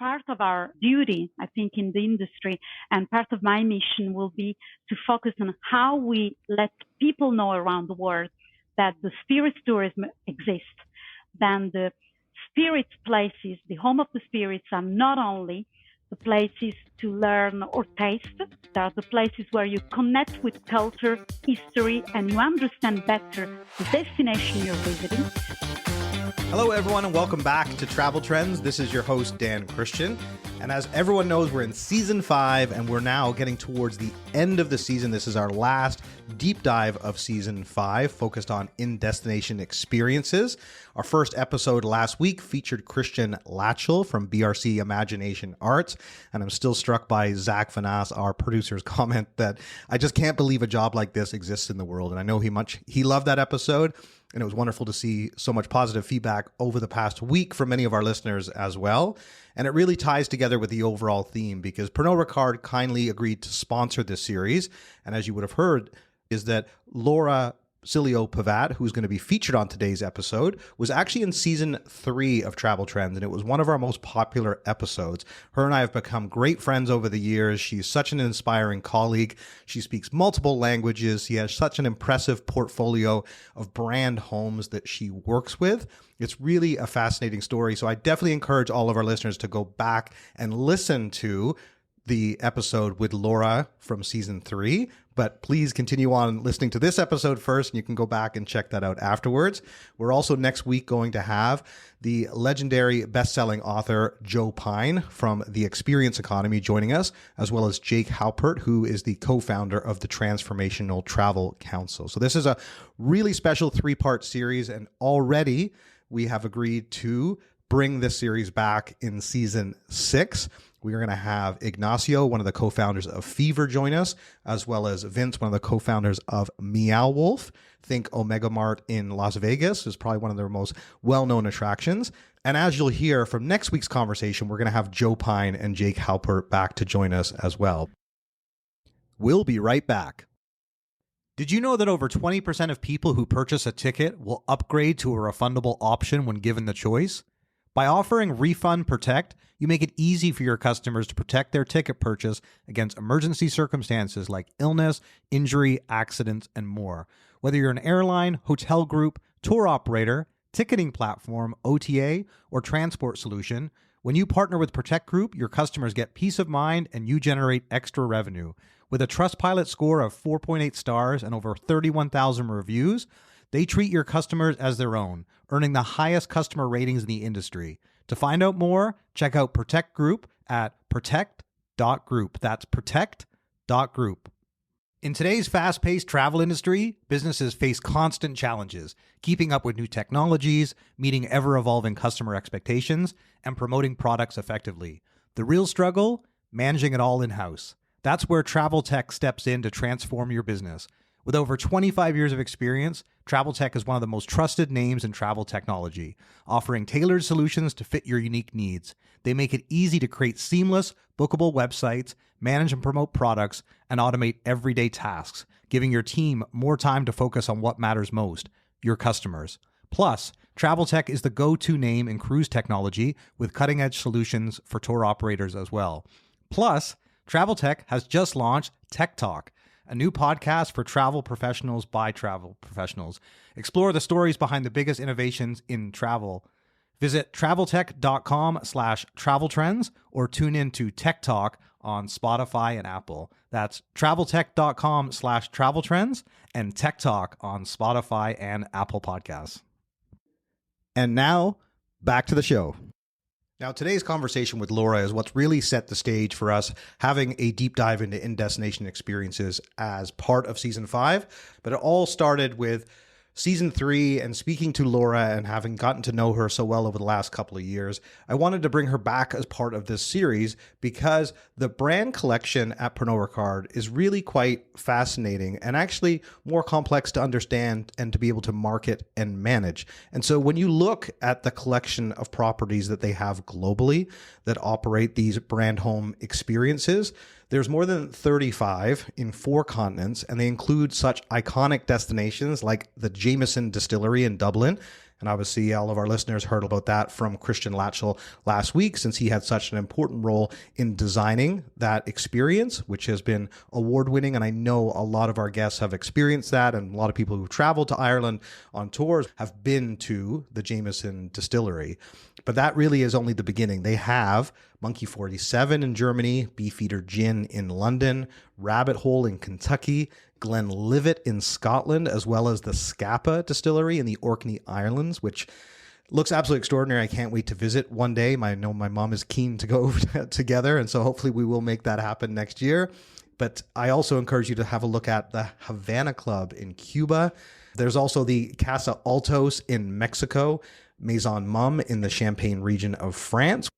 part of our duty, I think, in the industry, and part of my mission will be to focus on how we let people know around the world that the spirit tourism exists. Then the spirit places, the home of the spirits, are not only the places to learn or taste. They are the places where you connect with culture, history, and you understand better the destination you're visiting. Hello, everyone, and welcome back to Travel Trends. This is your host, Dan Christian. And as everyone knows, we're in season 5, and we're now getting towards the end of the season. This is our last deep dive of season 5, focused on in-destination experiences. Our first episode last week featured Christian Latchell from BRC Imagination Arts. And I'm still struck by Zach Vanas, our producer's comment that I just can't believe a job like this exists in the world. And I know he loved that episode. And it was wonderful to see so much positive feedback over the past week from many of our listeners as well. And it really ties together with the overall theme because Pernod Ricard kindly agreed to sponsor this series. And as you would have heard, is that Laura Sileo Pavat, who's going to be featured on today's episode, was actually in season 3 of Travel Trends, and it was one of our most popular episodes. Her and I have become great friends over the years. She's such an inspiring colleague. She speaks multiple languages. She has such an impressive portfolio of brand homes that she works with. It's really a fascinating story. So I definitely encourage all of our listeners to go back and listen to the episode with Laura from season 3, but please continue on listening to this episode first, and you can go back and check that out afterwards. We're also next week going to have the legendary best-selling author Joe Pine from The Experience Economy joining us, as well as Jake Halpert, who is the co-founder of the Transformational Travel Council. So this is a really special 3-part series, and already we have agreed to bring this series back in season 6. We are going to have Ignacio, one of the co-founders of Fever, join us, as well as Vince, one of the co-founders of Meow Wolf. Think Omega Mart in Las Vegas is probably one of their most well-known attractions. And as you'll hear from next week's conversation, we're going to have Joe Pine and Jake Halpert back to join us as well. We'll be right back. Did you know that over 20% of people who purchase a ticket will upgrade to a refundable option when given the choice? By offering Refund Protect, you make it easy for your customers to protect their ticket purchase against emergency circumstances like illness, injury, accidents, and more. Whether you're an airline, hotel group, tour operator, ticketing platform, OTA, or transport solution, when you partner with Protect Group, your customers get peace of mind and you generate extra revenue. With a Trustpilot score of 4.8 stars and over 31,000 reviews, they treat your customers as their own, earning the highest customer ratings in the industry. To find out more, check out Protect Group at protect.group. That's protect.group. In today's fast-paced travel industry, businesses face constant challenges, keeping up with new technologies, meeting ever-evolving customer expectations, and promoting products effectively. The real struggle? Managing it all in-house. That's where Travel Tech steps in to transform your business. With over 25 years of experience, Travel Tech is one of the most trusted names in travel technology, offering tailored solutions to fit your unique needs. They make it easy to create seamless, bookable websites, manage and promote products, and automate everyday tasks, giving your team more time to focus on what matters most, your customers. Plus, Travel Tech is the go-to name in cruise technology with cutting-edge solutions for tour operators as well. Plus, Travel Tech has just launched Tech Talk, a new podcast for travel professionals by travel professionals. Explore the stories behind the biggest innovations in travel. Visit traveltech.com/traveltrends or tune in to Tech Talk on Spotify and Apple. That's traveltech.com/traveltrends and Tech Talk on Spotify and Apple Podcasts. And now, back to the show. Now, today's conversation with Laura is what's really set the stage for us having a deep dive into in-destination experiences as part of season 5. But it all started with season 3 and speaking to Laura and having gotten to know her so well over the last couple of years. I wanted to bring her back as part of this series because the brand collection at Pernod Ricard is really quite fascinating and actually more complex to understand and to be able to market and manage. And so when you look at the collection of properties that they have globally that operate these brand home experiences, there's more than 35 in 4 continents, and they include such iconic destinations like the Jameson Distillery in Dublin. And obviously all of our listeners heard about that from Christian Latchel last week, since he had such an important role in designing that experience, which has been award-winning. And I know a lot of our guests have experienced that, and a lot of people who've traveled to Ireland on tours have been to the Jameson Distillery. But that really is only the beginning. They have Monkey 47 in Germany, Beefeater Gin in London, Rabbit Hole in Kentucky, Glenlivet in Scotland, as well as the Scapa Distillery in the Orkney Islands, which looks absolutely extraordinary. I can't wait to visit one day. I know my mom is keen to go together, and so hopefully we will make that happen next year. But I also encourage you to have a look at the Havana Club in Cuba. There's also the Casa Altos in Mexico, Maison Mum in the Champagne region of France.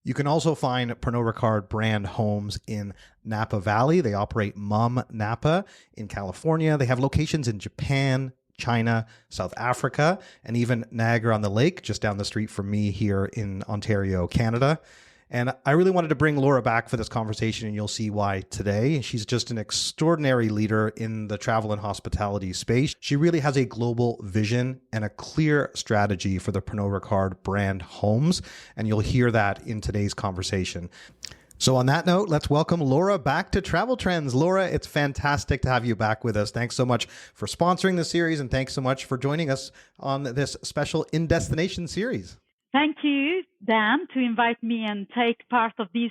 You can also find Pernod Ricard brand homes in Napa Valley. They operate Mum Napa in California. They have locations in Japan, China, South Africa, and even Niagara-on-the-Lake, just down the street from me here in Ontario, Canada. And I really wanted to bring Laura back for this conversation, and you'll see why today. She's just an extraordinary leader in the travel and hospitality space. She really has a global vision and a clear strategy for the Pernod Ricard brand homes, and you'll hear that in today's conversation. So on that note, let's welcome Laura back to Travel Trends. Laura, it's fantastic to have you back with us. Thanks so much for sponsoring the series, and thanks so much for joining us on this special In-Destination series. Thank you, Dan, to invite me and take part of this,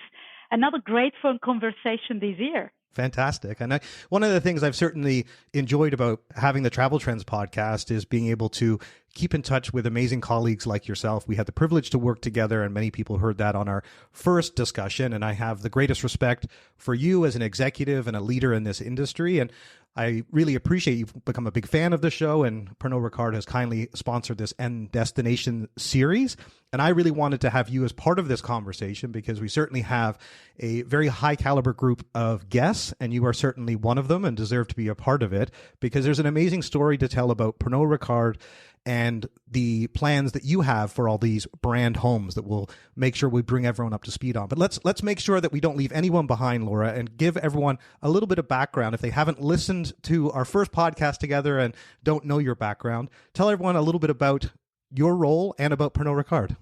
another great fun conversation this year. Fantastic. And one of the things I've certainly enjoyed about having the Travel Trends podcast is being able to keep in touch with amazing colleagues like yourself. We had the privilege to work together, and many people heard that on our first discussion. And I have the greatest respect for you as an executive and a leader in this industry. And I really appreciate you've become a big fan of the show, and Pernod Ricard has kindly sponsored this Destination series. And I really wanted to have you as part of this conversation because we certainly have a very high caliber group of guests, and you are certainly one of them and deserve to be a part of it because there's an amazing story to tell about Pernod Ricard and the plans that you have for all these brand homes that will make sure we bring everyone up to speed on. But let's make sure that we don't leave anyone behind, Laura, and give everyone a little bit of background. If they haven't listened to our first podcast together and don't know your background, tell everyone a little bit about your role and about Pernod Ricard.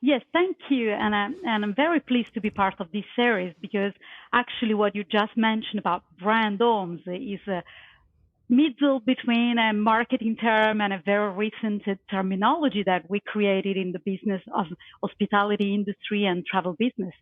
Yes, thank you. And I'm very pleased to be part of this series because actually what you just mentioned about brand homes is a middle between a marketing term and a very recent terminology that we created in the business of hospitality industry and travel business.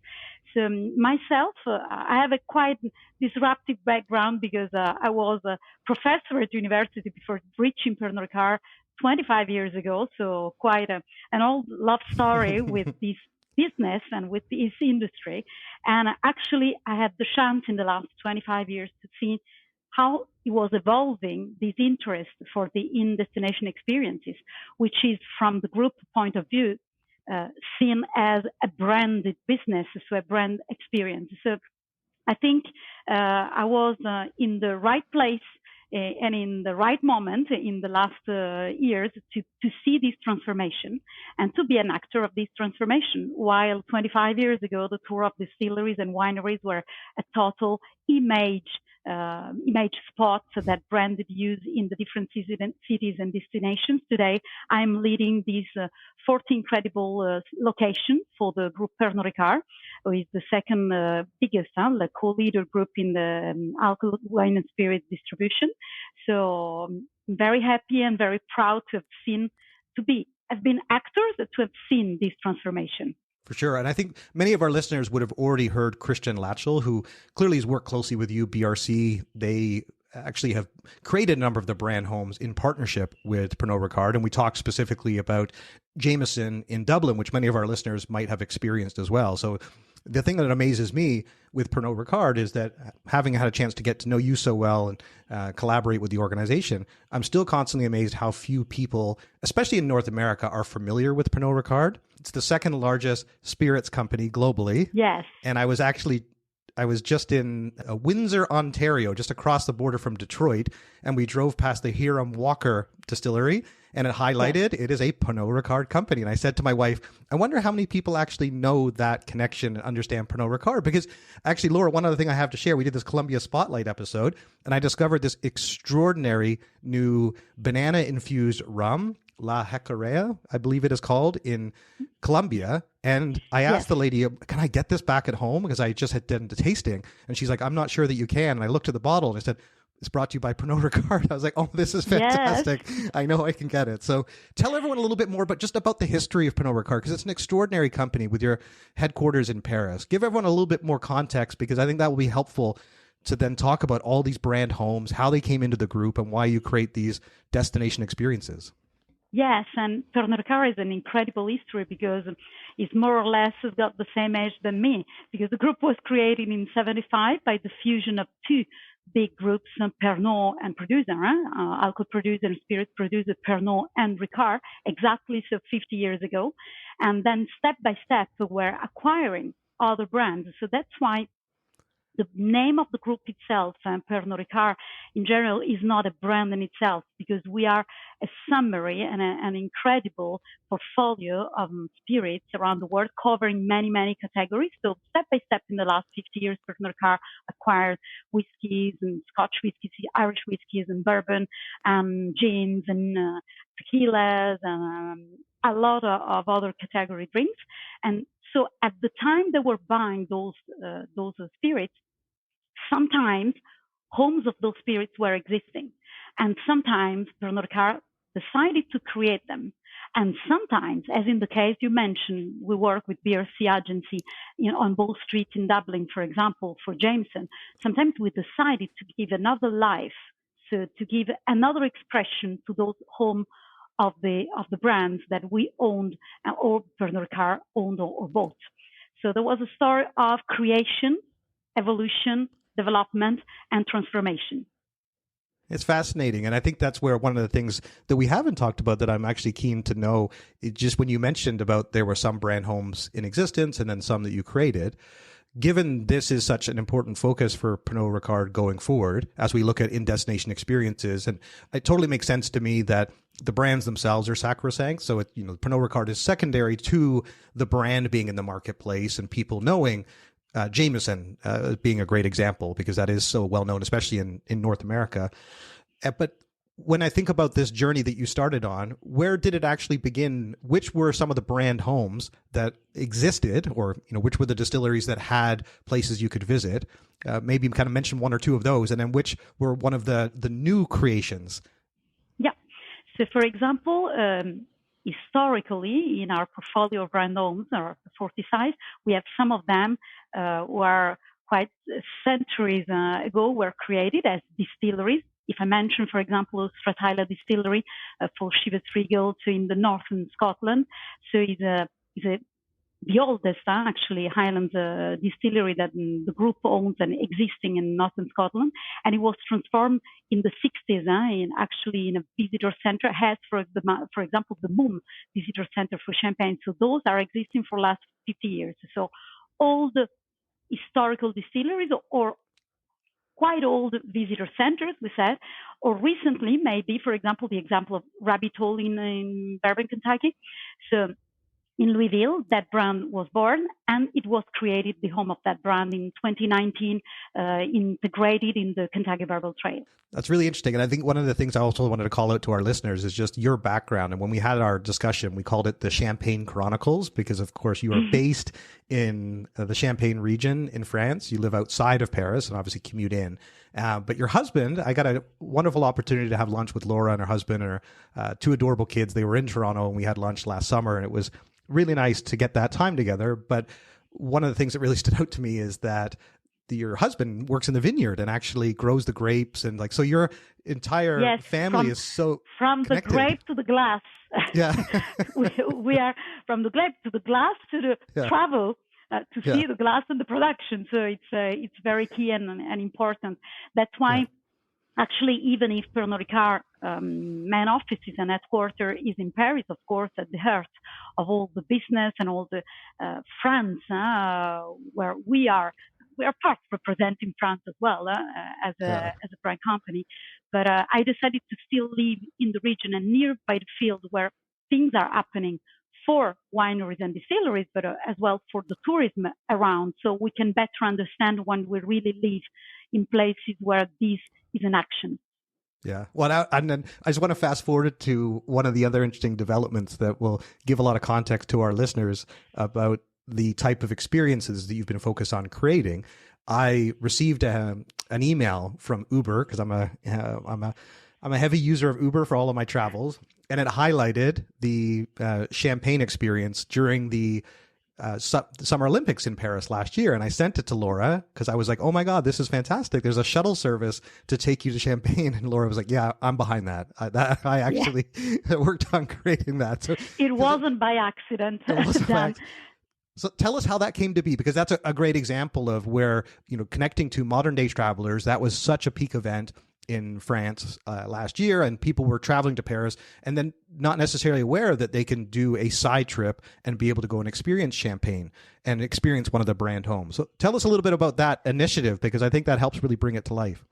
So myself, I have a quite disruptive background because I was a professor at university before reaching Pernod Ricard 25 years ago. So quite an old love story with this business and with this industry. And actually, I had the chance in the last 25 years to see how it was evolving, this interest for the in-destination experiences, which is from the group point of view, seen as a branded business, so a brand experience. So I think I was in the right place and in the right moment in the last years to see this transformation and to be an actor of this transformation. While 25 years ago, the tour of distilleries and wineries were a total image spots that branded use in the different cities and destinations. Today, I'm leading these 40 incredible locations for the group Pernod Ricard, who is the second biggest, the co-leader group in the alcohol, wine and spirit distribution. So I'm very happy and very proud to have been actors to have seen this transformation. For sure. And I think many of our listeners would have already heard Christian Latchel, who clearly has worked closely with you, BRC. They actually have created a number of the brand homes in partnership with Pernod Ricard. And we talked specifically about Jameson in Dublin, which many of our listeners might have experienced as well. So the thing that amazes me with Pernod Ricard is that having had a chance to get to know you so well and collaborate with the organization, I'm still constantly amazed how few people, especially in North America, are familiar with Pernod Ricard. It's the second largest spirits company globally. Yes. And I was just in Windsor, Ontario, just across the border from Detroit, and we drove past the Hiram Walker Distillery, and it highlighted it is a Pernod Ricard company. And I said to my wife, I wonder how many people actually know that connection and understand Pernod Ricard. Because actually, Laura, one other thing I have to share, we did this Columbia Spotlight episode, and I discovered this extraordinary new banana-infused rum La Jacarea, I believe it is called, in Colombia. And I Yes. asked the lady, can I get this back at home? Because I just had done the tasting. And she's like, I'm not sure that you can. And I looked at the bottle and I said, it's brought to you by Pernod Ricard. I was like, oh, this is fantastic. Yes. I know I can get it. So tell everyone a little bit more about just about the history of Pernod Ricard, because it's an extraordinary company with your headquarters in Paris. Give everyone a little bit more context, because I think that will be helpful to then talk about all these brand homes, how they came into the group, and why you create these destination experiences. Yes, and Pernod Ricard is an incredible history because it's more or less got the same age than me, because the group was created in 1975 by the fusion of two big groups, Pernod and producer, alcohol producer and spirit producer, Pernod and Ricard, exactly so 50 years ago. And then step by step, we're acquiring other brands. So that's why the name of the group itself, Pernod Ricard, in general, is not a brand in itself, because we are a summary and an incredible portfolio of spirits around the world, covering many, many categories. So step by step, in the last 50 years, Pernod Ricard acquired whiskeys and Scotch whiskeys, Irish whiskeys and bourbon, gins and tequilas, and a lot of other category drinks. And so at the time they were buying those spirits, sometimes homes of those spirits were existing, and sometimes Pernod Ricard decided to create them. And sometimes, as in the case you mentioned, we work with BRC agency on Bow Street in Dublin, for example, for Jameson. Sometimes we decided to give another life, so to give another expression to those home of the brands that we owned, or Pernod Ricard owned or bought. So there was a story of creation, evolution, development, and transformation. It's fascinating. And I think that's where one of the things that we haven't talked about that I'm actually keen to know, just when you mentioned about there were some brand homes in existence and then some that you created, given this is such an important focus for Pernod Ricard going forward, as we look at in-destination experiences, and it totally makes sense to me that the brands themselves are sacrosanct. So, Pernod Ricard is secondary to the brand being in the marketplace and people knowing Jameson being a great example, because that is so well known, especially in North America. But when I think about this journey that you started on, where did it actually begin? Which were some of the brand homes that existed, or which were the distilleries that had places you could visit? Maybe kind of mention one or two of those, and then which were one of the new creations? Yeah. So, for example, historically, in our portfolio of brand homes, or 40 size, we have some of them who are quite centuries ago were created as distilleries. If I mention, for example, Scapa Distillery for Chivas Regal, so in the northern Scotland, so it's the oldest, actually, Highlands distillery that the group owns and existing in northern Scotland. And it was transformed in the 60s in a visitor center, has, for example, the Moon Visitor Center for Champagne. So those are existing for the last 50 years. So all the historical distilleries, or quite old visitor centers, we said, or recently, maybe, for example, the example of Rabbit Hole in Bourbon, Kentucky. So in Louisville, that brand was born, and it was created, the home of that brand, in 2019, integrated in the Kentucky Bourbon Trail. That's really interesting. And I think one of the things I also wanted to call out to our listeners is just your background. And when we had our discussion, we called it the Champagne Chronicles, because, of course, you are based in the Champagne region in France. You live outside of Paris and obviously commute in. But your husband, I got a wonderful opportunity to have lunch with Laura and her husband and her two adorable kids. They were in Toronto, and we had lunch last summer, and it was really nice to get that time together. But one of the things that really stood out to me is that your husband works in the vineyard and actually grows the grapes, and so your entire family is so from connected. The grape to the glass. Yeah, we are from the grape to the glass to the travel to see the glass and the production. So it's very key and important. That's why. Actually, even if Pernod Ricard main offices and headquarters is in Paris, of course, at the heart of all the business and all the France, where we are part representing France as well as a brand company. But I decided to still live in the region and nearby the field where things are happening for wineries and distilleries, but as well for the tourism around, so we can better understand when we really live in places where this is in action. Yeah. Well, and then I just want to fast forward to one of the other interesting developments that will give a lot of context to our listeners about the type of experiences that you've been focused on creating. I received an email from Uber because I'm a heavy user of Uber for all of my travels, and it highlighted the champagne experience during the Summer Olympics in Paris last year. And I sent it to Laura because I was like, oh my God, this is fantastic. There's a shuttle service to take you to Champagne. And Laura was like, yeah, I'm behind that. I actually worked on creating that. So it wasn't by accident. So tell us how that came to be, because that's a great example of where, connecting to modern day travelers, that was such a peak event in France last year, and people were traveling to Paris and then not necessarily aware that they can do a side trip and be able to go and experience Champagne and experience one of the brand homes. So tell us a little bit about that initiative, because I think that helps really bring it to life.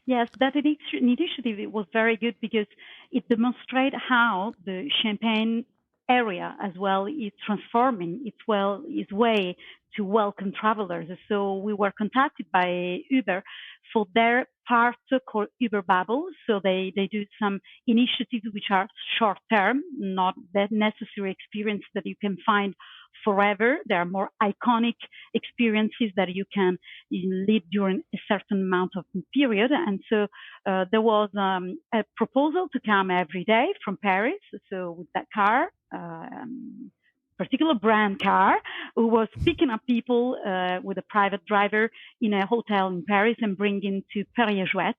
Yes, that initiative, it was very good because it demonstrated how the Champagne area as well is transforming its way to welcome travelers. So we were contacted by Uber for their part called Uber Bubble. So they do some initiatives which are short term, not that necessary experience that you can find forever. There are more iconic experiences that you can lead during a certain amount of period. And so there was a proposal to come every day from Paris. So with that car, particular brand car, who was picking up people with a private driver in a hotel in Paris and bringing to Perrier-Jouët,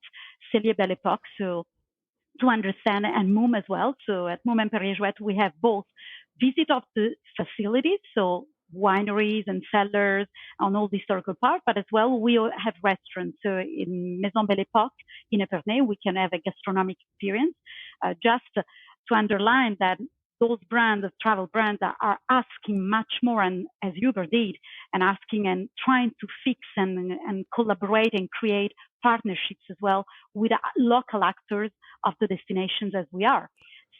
Cellier Belle Époque, so to understand, and Moom as well. So at Moom and Perrier-Jouët, we have both visit of the facilities, so wineries and cellars on all the historical part, but as well we have restaurants. So in Maison Belle Époque in Epernay, we can have a gastronomic experience. Just to underline that those brands, travel brands, are asking much more, and as Uber did, and asking and trying to fix and collaborate and create partnerships as well with local actors of the destinations as we are.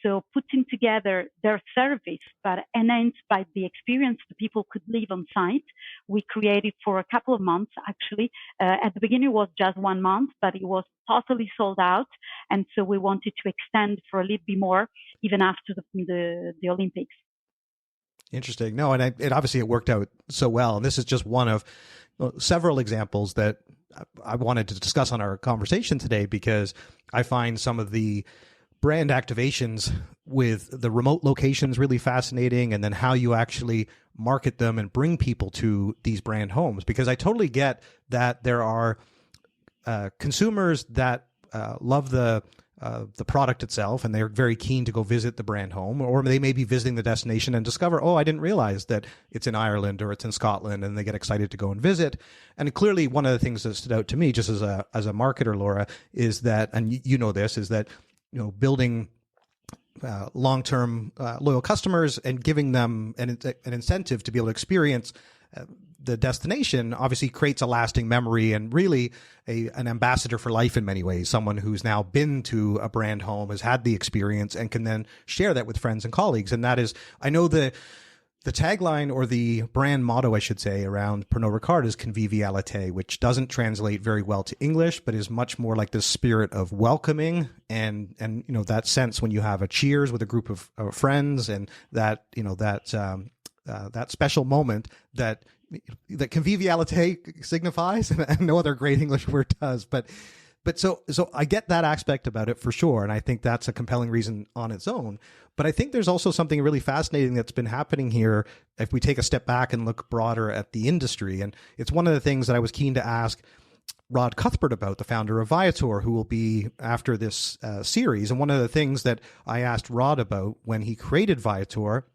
So putting together their service, but enhanced by the experience the people could live on site. We created for a couple of months, actually. At the beginning, it was just 1 month, but it was totally sold out. And so we wanted to extend for a little bit more, even after the Olympics. Interesting. No, and it obviously it worked out so well. And this is just one of several examples that I wanted to discuss on our conversation today, because I find some of the brand activations with the remote locations really fascinating, and then how you actually market them and bring people to these brand homes. Because I totally get that there are consumers that love the product itself, and they're very keen to go visit the brand home, or they may be visiting the destination and discover, oh, I didn't realize that it's in Ireland or it's in Scotland, and they get excited to go and visit. And clearly, one of the things that stood out to me, just as a marketer, Laura, is that, and you know this, is that building long-term loyal customers and giving them an incentive to be able to experience the destination obviously creates a lasting memory, and really an ambassador for life in many ways. Someone who's now been to a brand home, has had the experience, and can then share that with friends and colleagues. And that is, I know the tagline, or the brand motto, I should say, around Pernod Ricard is convivialité, which doesn't translate very well to English, but is much more like the spirit of welcoming and that sense when you have a cheers with a group of friends, and that that special moment that convivialité signifies, and no other great English word does. But so I get that aspect about it for sure, and I think that's a compelling reason on its own. But I think there's also something really fascinating that's been happening here if we take a step back and look broader at the industry. And it's one of the things that I was keen to ask Rod Cuthbert about, the founder of Viator, who will be after this series. And one of the things that I asked Rod about when he created Viator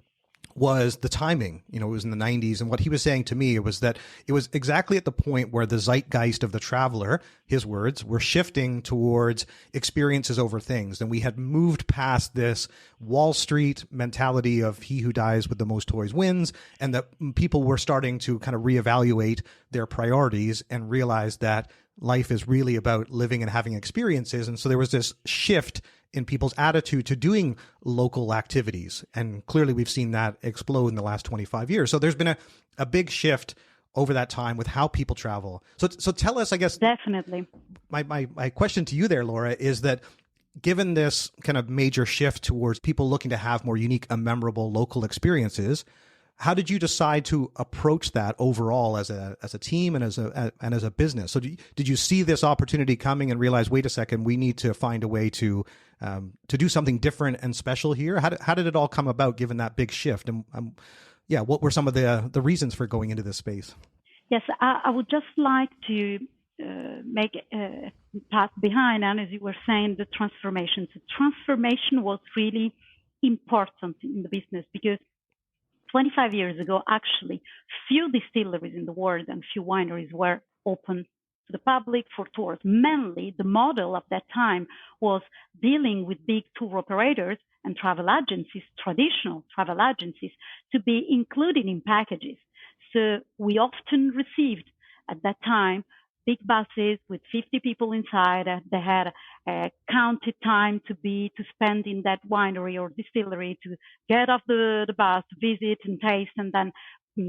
was the timing. It was in the 90s. And what he was saying to me was that it was exactly at the point where the zeitgeist of the traveler, his words, were shifting towards experiences over things. And we had moved past this Wall Street mentality of he who dies with the most toys wins, and that people were starting to kind of reevaluate their priorities and realize that life is really about living and having experiences. And so there was this shift in people's attitude to doing local activities. And clearly we've seen that explode in the last 25 years. So there's been a big shift over that time with how people travel. So tell us, I guess. Definitely. My question to you there, Laura, is that given this kind of major shift towards people looking to have more unique and memorable local experiences, how did you decide to approach that overall as a team and as a business? So did you see this opportunity coming and realize, wait a second, we need to find a way to do something different and special here? How did it all come about, given that big shift? And what were some of the reasons for going into this space? Yes, I would just like to make a path behind, and as you were saying, the transformation. So transformation was really important in the business because 25 years ago, actually, few distilleries in the world and few wineries were open to the public for tours. Mainly, the model of that time was dealing with big tour operators and travel agencies, traditional travel agencies, to be included in packages. So we often received at that time big buses with 50 people inside. They had a counted time to spend in that winery or distillery, to get off the bus, visit and taste, and then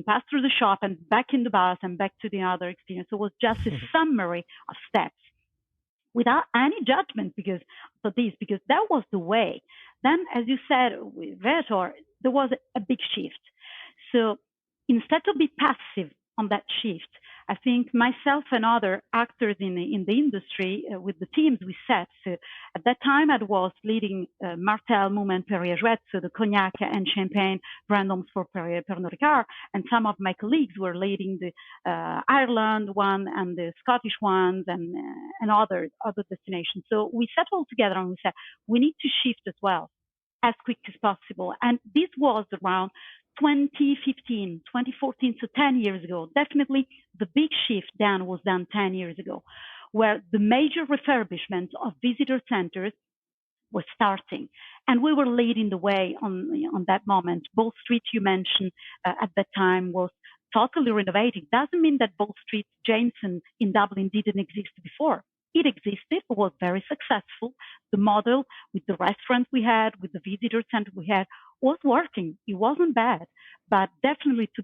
pass through the shop and back in the bus and back to the other experience. So it was just a summary of steps without any judgment because that was the way. Then, as you said, with Vetor, there was a big shift. So instead of be passive on that shift, I think myself and other actors in the industry, with the teams we set. So at that time, I was leading Martel, Moment, Perrier-Jouet, so the cognac and champagne brand homes for Pernod Ricard, and some of my colleagues were leading the Ireland one and the Scottish ones and other destinations. So we sat all together and we said we need to shift as well as quick as possible. And this was around 2015, 2014, so 10 years ago. Definitely the big shift then was done 10 years ago, where the major refurbishment of visitor centers was starting. And we were leading the way on that moment. Bow Street, you mentioned at that time, was totally renovated. Doesn't mean that Bow Street, Jameson in Dublin didn't exist before. It existed, was very successful. The model with the restaurant we had, with the visitor center we had, was working. It wasn't bad, but definitely to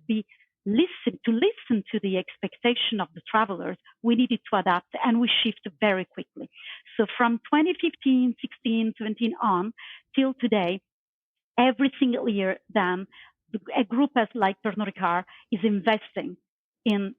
listen to the expectation of the travelers, we needed to adapt, and we shifted very quickly. So from 2015, 16, 17 on till today, every single year, then a group like Pernod Ricard is investing in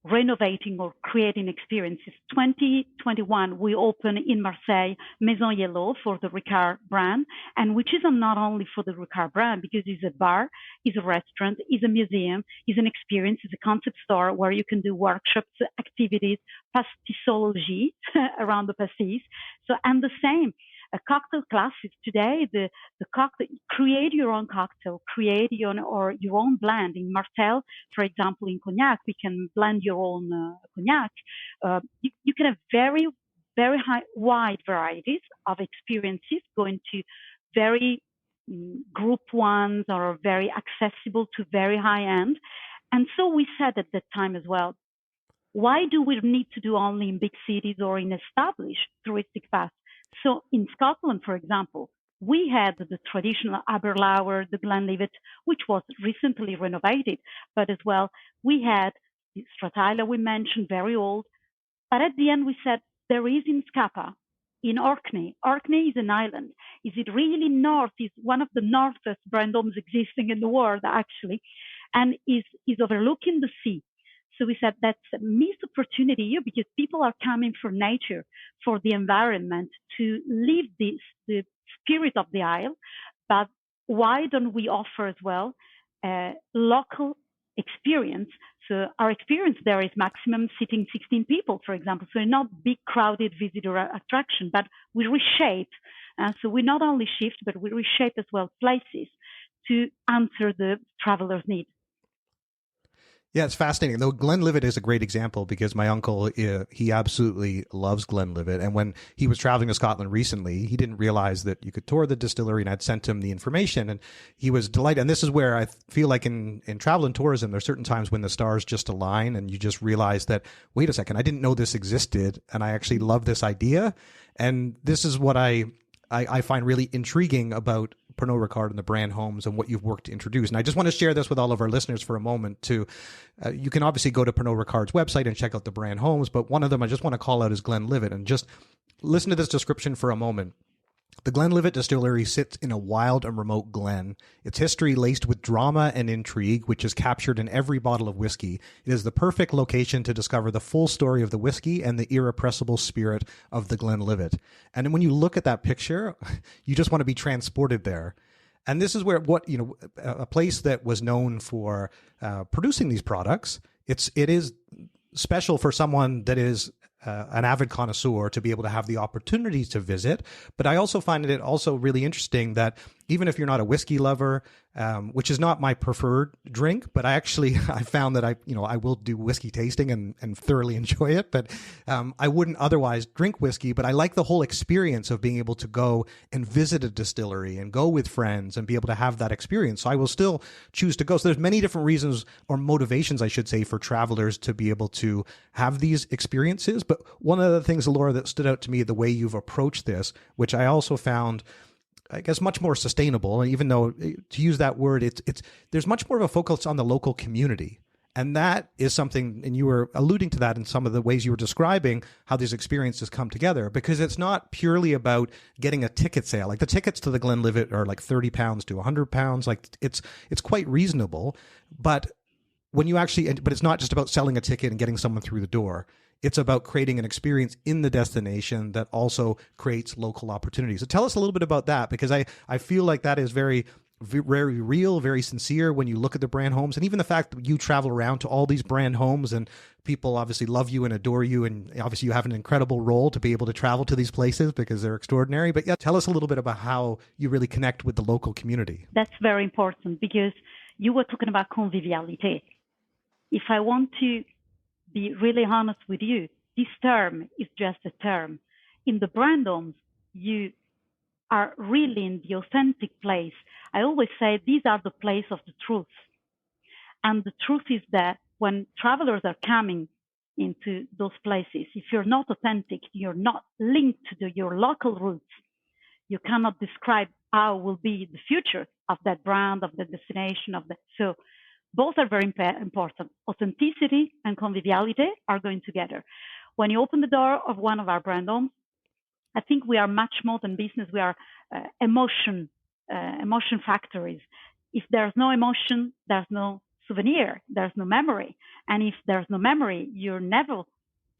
renovating or creating experiences. 2021, we opened in Marseille Maison Yellow for the Ricard brand, and which is not only for the Ricard brand, because it's a bar, it's a restaurant, it's a museum, it's an experience, it's a concept store where you can do workshops, activities, pastissology around the pastis. So, and the same. Cocktail classes today, the cocktail, create your own cocktail, create your own blend. In Martel, for example, in cognac, we can blend your own cognac. You can have very, very wide varieties of experiences, going to very group ones or very accessible to very high end. And so we said at that time as well, why do we need to do only in big cities or in established touristic paths? So in Scotland, for example, we had the traditional Aberlour, the Glenlivet, which was recently renovated, but as well, we had the Stratila we mentioned, very old. But at the end, we said there is in Scapa, in Orkney. Orkney is an island. Is it really north? Is one of the northest brand homes existing in the world, actually, and is overlooking the sea. So we said that's a missed opportunity here because people are coming for nature, for the environment, to live the spirit of the isle. But why don't we offer as well a local experience? So our experience there is maximum sitting 16 people, for example. So not big crowded visitor attraction, but we reshape. So we not only shift, but we reshape as well places to answer the traveler's needs. Yeah, it's fascinating. Though Glenlivet is a great example because my uncle, he absolutely loves Glenlivet. And when he was traveling to Scotland recently, he didn't realize that you could tour the distillery, and I'd sent him the information and he was delighted. And this is where I feel like in travel and tourism, there's certain times when the stars just align and you just realize that, wait a second, I didn't know this existed and I actually love this idea. And this is what I find really intriguing about Pernod Ricard and the brand homes and what you've worked to introduce. And I just want to share this with all of our listeners for a moment too. You can obviously go to Pernod Ricard's website and check out the brand homes, but one of them I just want to call out is Glenlivet, and just listen to this description for a moment. The Glenlivet Distillery sits in a wild and remote glen. Its history laced with drama and intrigue, which is captured in every bottle of whiskey. It is the perfect location to discover the full story of the whiskey and the irrepressible spirit of the Glenlivet. And when you look at that picture, you just want to be transported there. And this is where a place that was known for producing these products, it is special for someone that is an avid connoisseur to be able to have the opportunity to visit. But I also find it also really interesting that even if you're not a whiskey lover, which is not my preferred drink, but I found that I will do whiskey tasting and thoroughly enjoy it. But I wouldn't otherwise drink whiskey. But I like the whole experience of being able to go and visit a distillery and go with friends and be able to have that experience. So I will still choose to go. So there's many different reasons or motivations, I should say, for travelers to be able to have these experiences. But one of the things, Laura, that stood out to me, the way you've approached this, which I also found, I guess, much more sustainable. And even though, to use that word, there's much more of a focus on the local community. And that is something, and you were alluding to that in some of the ways you were describing how these experiences come together, because it's not purely about getting a ticket sale. Like the tickets to the Glenlivet are like £30 to £100. Like it's quite reasonable. But when you but it's not just about selling a ticket and getting someone through the door. It's about creating an experience in the destination that also creates local opportunities. So tell us a little bit about that, because I feel like that is very, very real, very sincere when you look at the brand homes. And even the fact that you travel around to all these brand homes and people obviously love you and adore you. And obviously you have an incredible role to be able to travel to these places because they're extraordinary. But yeah, tell us a little bit about how you really connect with the local community. That's very important, because you were talking about conviviality. If I want to be really honest with you, this term is just a term. In the brand homes, you are really in the authentic place. I always say these are the place of the truth. And the truth is that when travelers are coming into those places, if you're not authentic, you're not linked to your local roots, you cannot describe how will be the future of that brand, of the destination, so both are very important. Authenticity and conviviality are going together. When you open the door of one of our brand homes, I think we are much more than business. We are emotion factories. If there's no emotion, there's no souvenir, there's no memory. And if there's no memory, you're never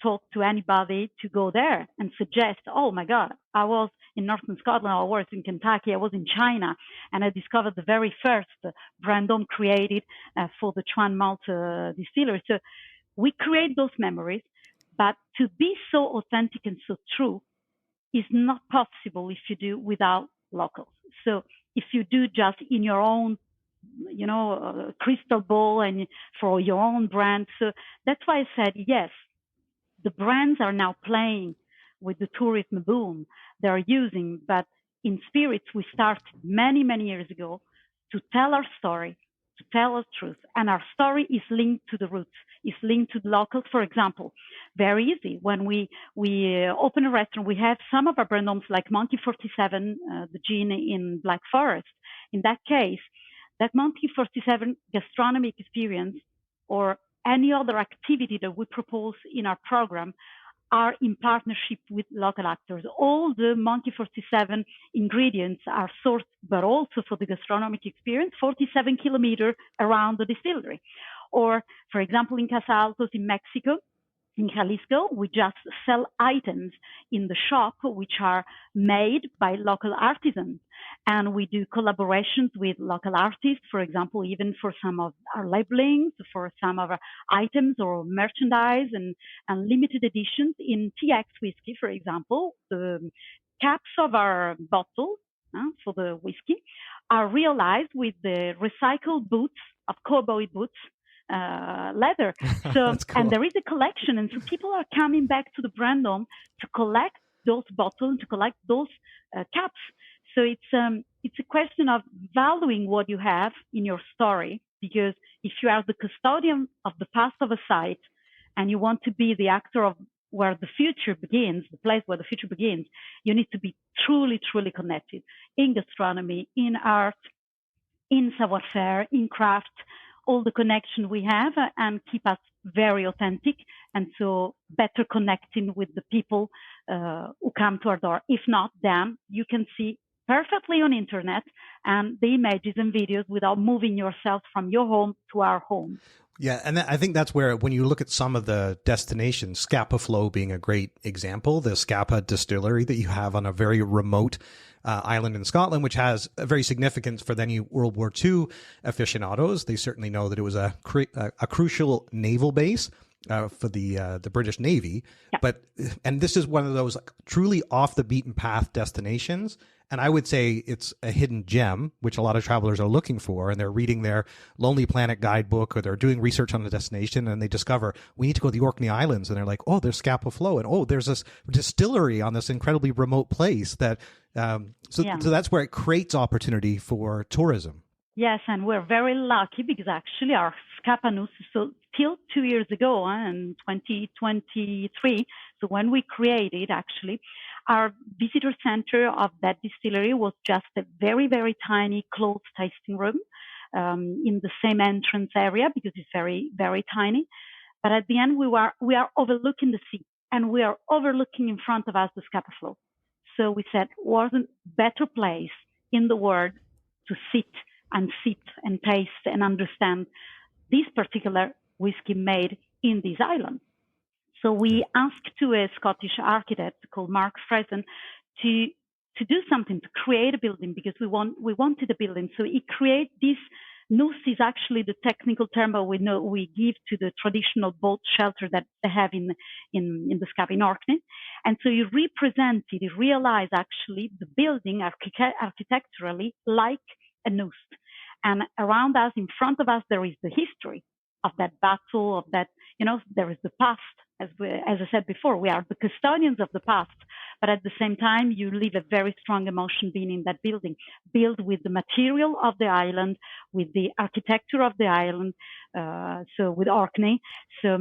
talk to anybody to go there and suggest, oh my God, I was in Northern Scotland, I was in Kentucky, I was in China, and I discovered the very first brand home created for the Chuan Malt Distillery. So we create those memories, but to be so authentic and so true is not possible if you do without locals. So if you do just in your own crystal ball and for your own brand. So that's why I said, yes, the brands are now playing with the tourism boom they're using, but in spirits, we started many, many years ago to tell our story, to tell our truth. And our story is linked to the roots, is linked to the locals. For example, very easy. When we open a restaurant, we have some of our brand homes like Monkey 47, the gin in Black Forest. In that case, that Monkey 47 gastronomic experience or any other activity that we propose in our program are in partnership with local actors. All the Monkey 47 ingredients are sourced, but also for the gastronomic experience, 47 kilometers around the distillery. Or, for example, in Casa Altos in Mexico, in Jalisco, we just sell items in the shop which are made by local artisans. And we do collaborations with local artists, for example, even for some of our labelings, for some of our items or merchandise and limited editions in TX whiskey, for example. The caps of our bottles for the whiskey are realized with the recycled boots of cowboy boots, leather. So, cool. And there is a collection, and so people are coming back to the brand home to collect those bottles, to collect those caps. So it's a question of valuing what you have in your story, because if you are the custodian of the past of a site and you want to be the actor of where the future begins, the place where the future begins, you need to be truly, truly connected in gastronomy, in art, in savoir-faire, in craft, all the connection we have and keep us very authentic, and so better connecting with the people who come to our door. If not, then you can see perfectly on internet and the images and videos without moving yourself from your home to our home. Yeah, and I think that's where, when you look at some of the destinations, Scapa Flow being a great example, the Scapa Distillery that you have on a very remote island in Scotland, which has a very significance for any World War II aficionados. They certainly know that it was a crucial naval base for the British Navy. Yeah. And this is one of those truly off the beaten path destinations. And I would say it's a hidden gem, which a lot of travelers are looking for. And they're reading their Lonely Planet guidebook, or they're doing research on the destination, and they discover we need to go to the Orkney Islands. And they're like, oh, there's Scapa Flow. And oh, there's this distillery on this incredibly remote place that, so that's where it creates opportunity for tourism. Yes, and we're very lucky because actually our Scapa Nus, so till 2 years ago, in 2023, so when we created actually, our visitor center of that distillery was just a very, very tiny closed tasting room in the same entrance area because it's very, very tiny. But at the end, we are overlooking the sea, and we are overlooking in front of us the Scapa Flow. So we said, wasn't better place in the world to sit and sip and taste and understand this particular whiskey made in this island. So we asked to a Scottish architect called Mark Frazen to do something, to create a building, because we wanted a building. So he created this. Nus is actually the technical term we give to the traditional boat shelter that they have in the Scapa in Orkney. And so he realized actually the building architecturally like a Nus. And around us, in front of us, there is the history of that battle, of that, there is the past. As I said before, we are the custodians of the past, but at the same time, you leave a very strong emotion being in that building, built with the material of the island, with the architecture of the island, so with Orkney. So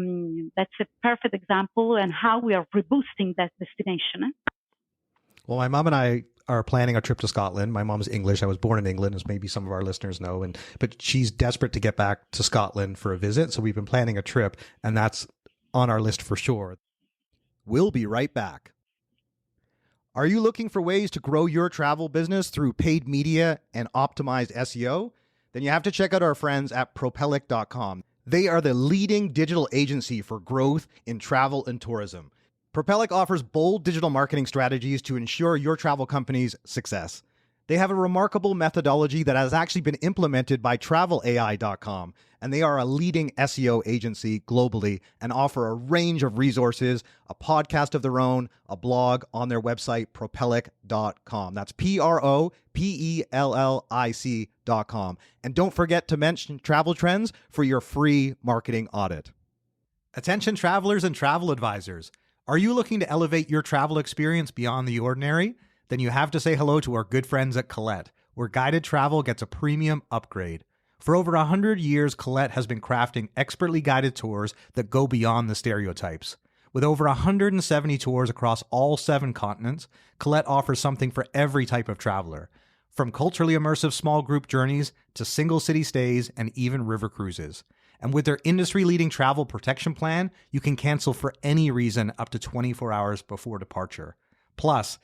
that's a perfect example and how we are reboosting that destination. Well, my mom and I are planning a trip to Scotland. My mom's English. I was born in England, as maybe some of our listeners know, but she's desperate to get back to Scotland for a visit. So we've been planning a trip, and that's on our list for sure. We'll be right back. Are you looking for ways to grow your travel business through paid media and optimized SEO? Then you have to check out our friends at Propellic.com. They are the leading digital agency for growth in travel and tourism. Propellic offers bold digital marketing strategies to ensure your travel company's success. They have a remarkable methodology that has actually been implemented by TravelAI.com, and they are a leading SEO agency globally and offer a range of resources, a podcast of their own, a blog on their website, Propellic.com. That's Propellic.com. And don't forget to mention Travel Trends for your free marketing audit. Attention travelers and travel advisors. Are you looking to elevate your travel experience beyond the ordinary? Then you have to say hello to our good friends at Colette, where guided travel gets a premium upgrade. For over 100 years, Colette has been crafting expertly guided tours that go beyond the stereotypes. With over 170 tours across all 7 continents, Colette offers something for every type of traveler, from culturally immersive small group journeys to single city stays and even river cruises. And with their industry-leading travel protection plan, you can cancel for any reason up to 24 hours before departure. Plus,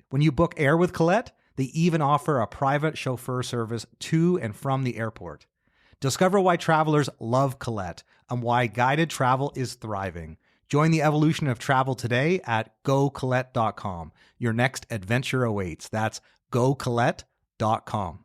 when you book air with Colette, they even offer a private chauffeur service to and from the airport. Discover why travelers love Colette and why guided travel is thriving. Join the evolution of travel today at GoColette.com. Your next adventure awaits. That's GoColette.com.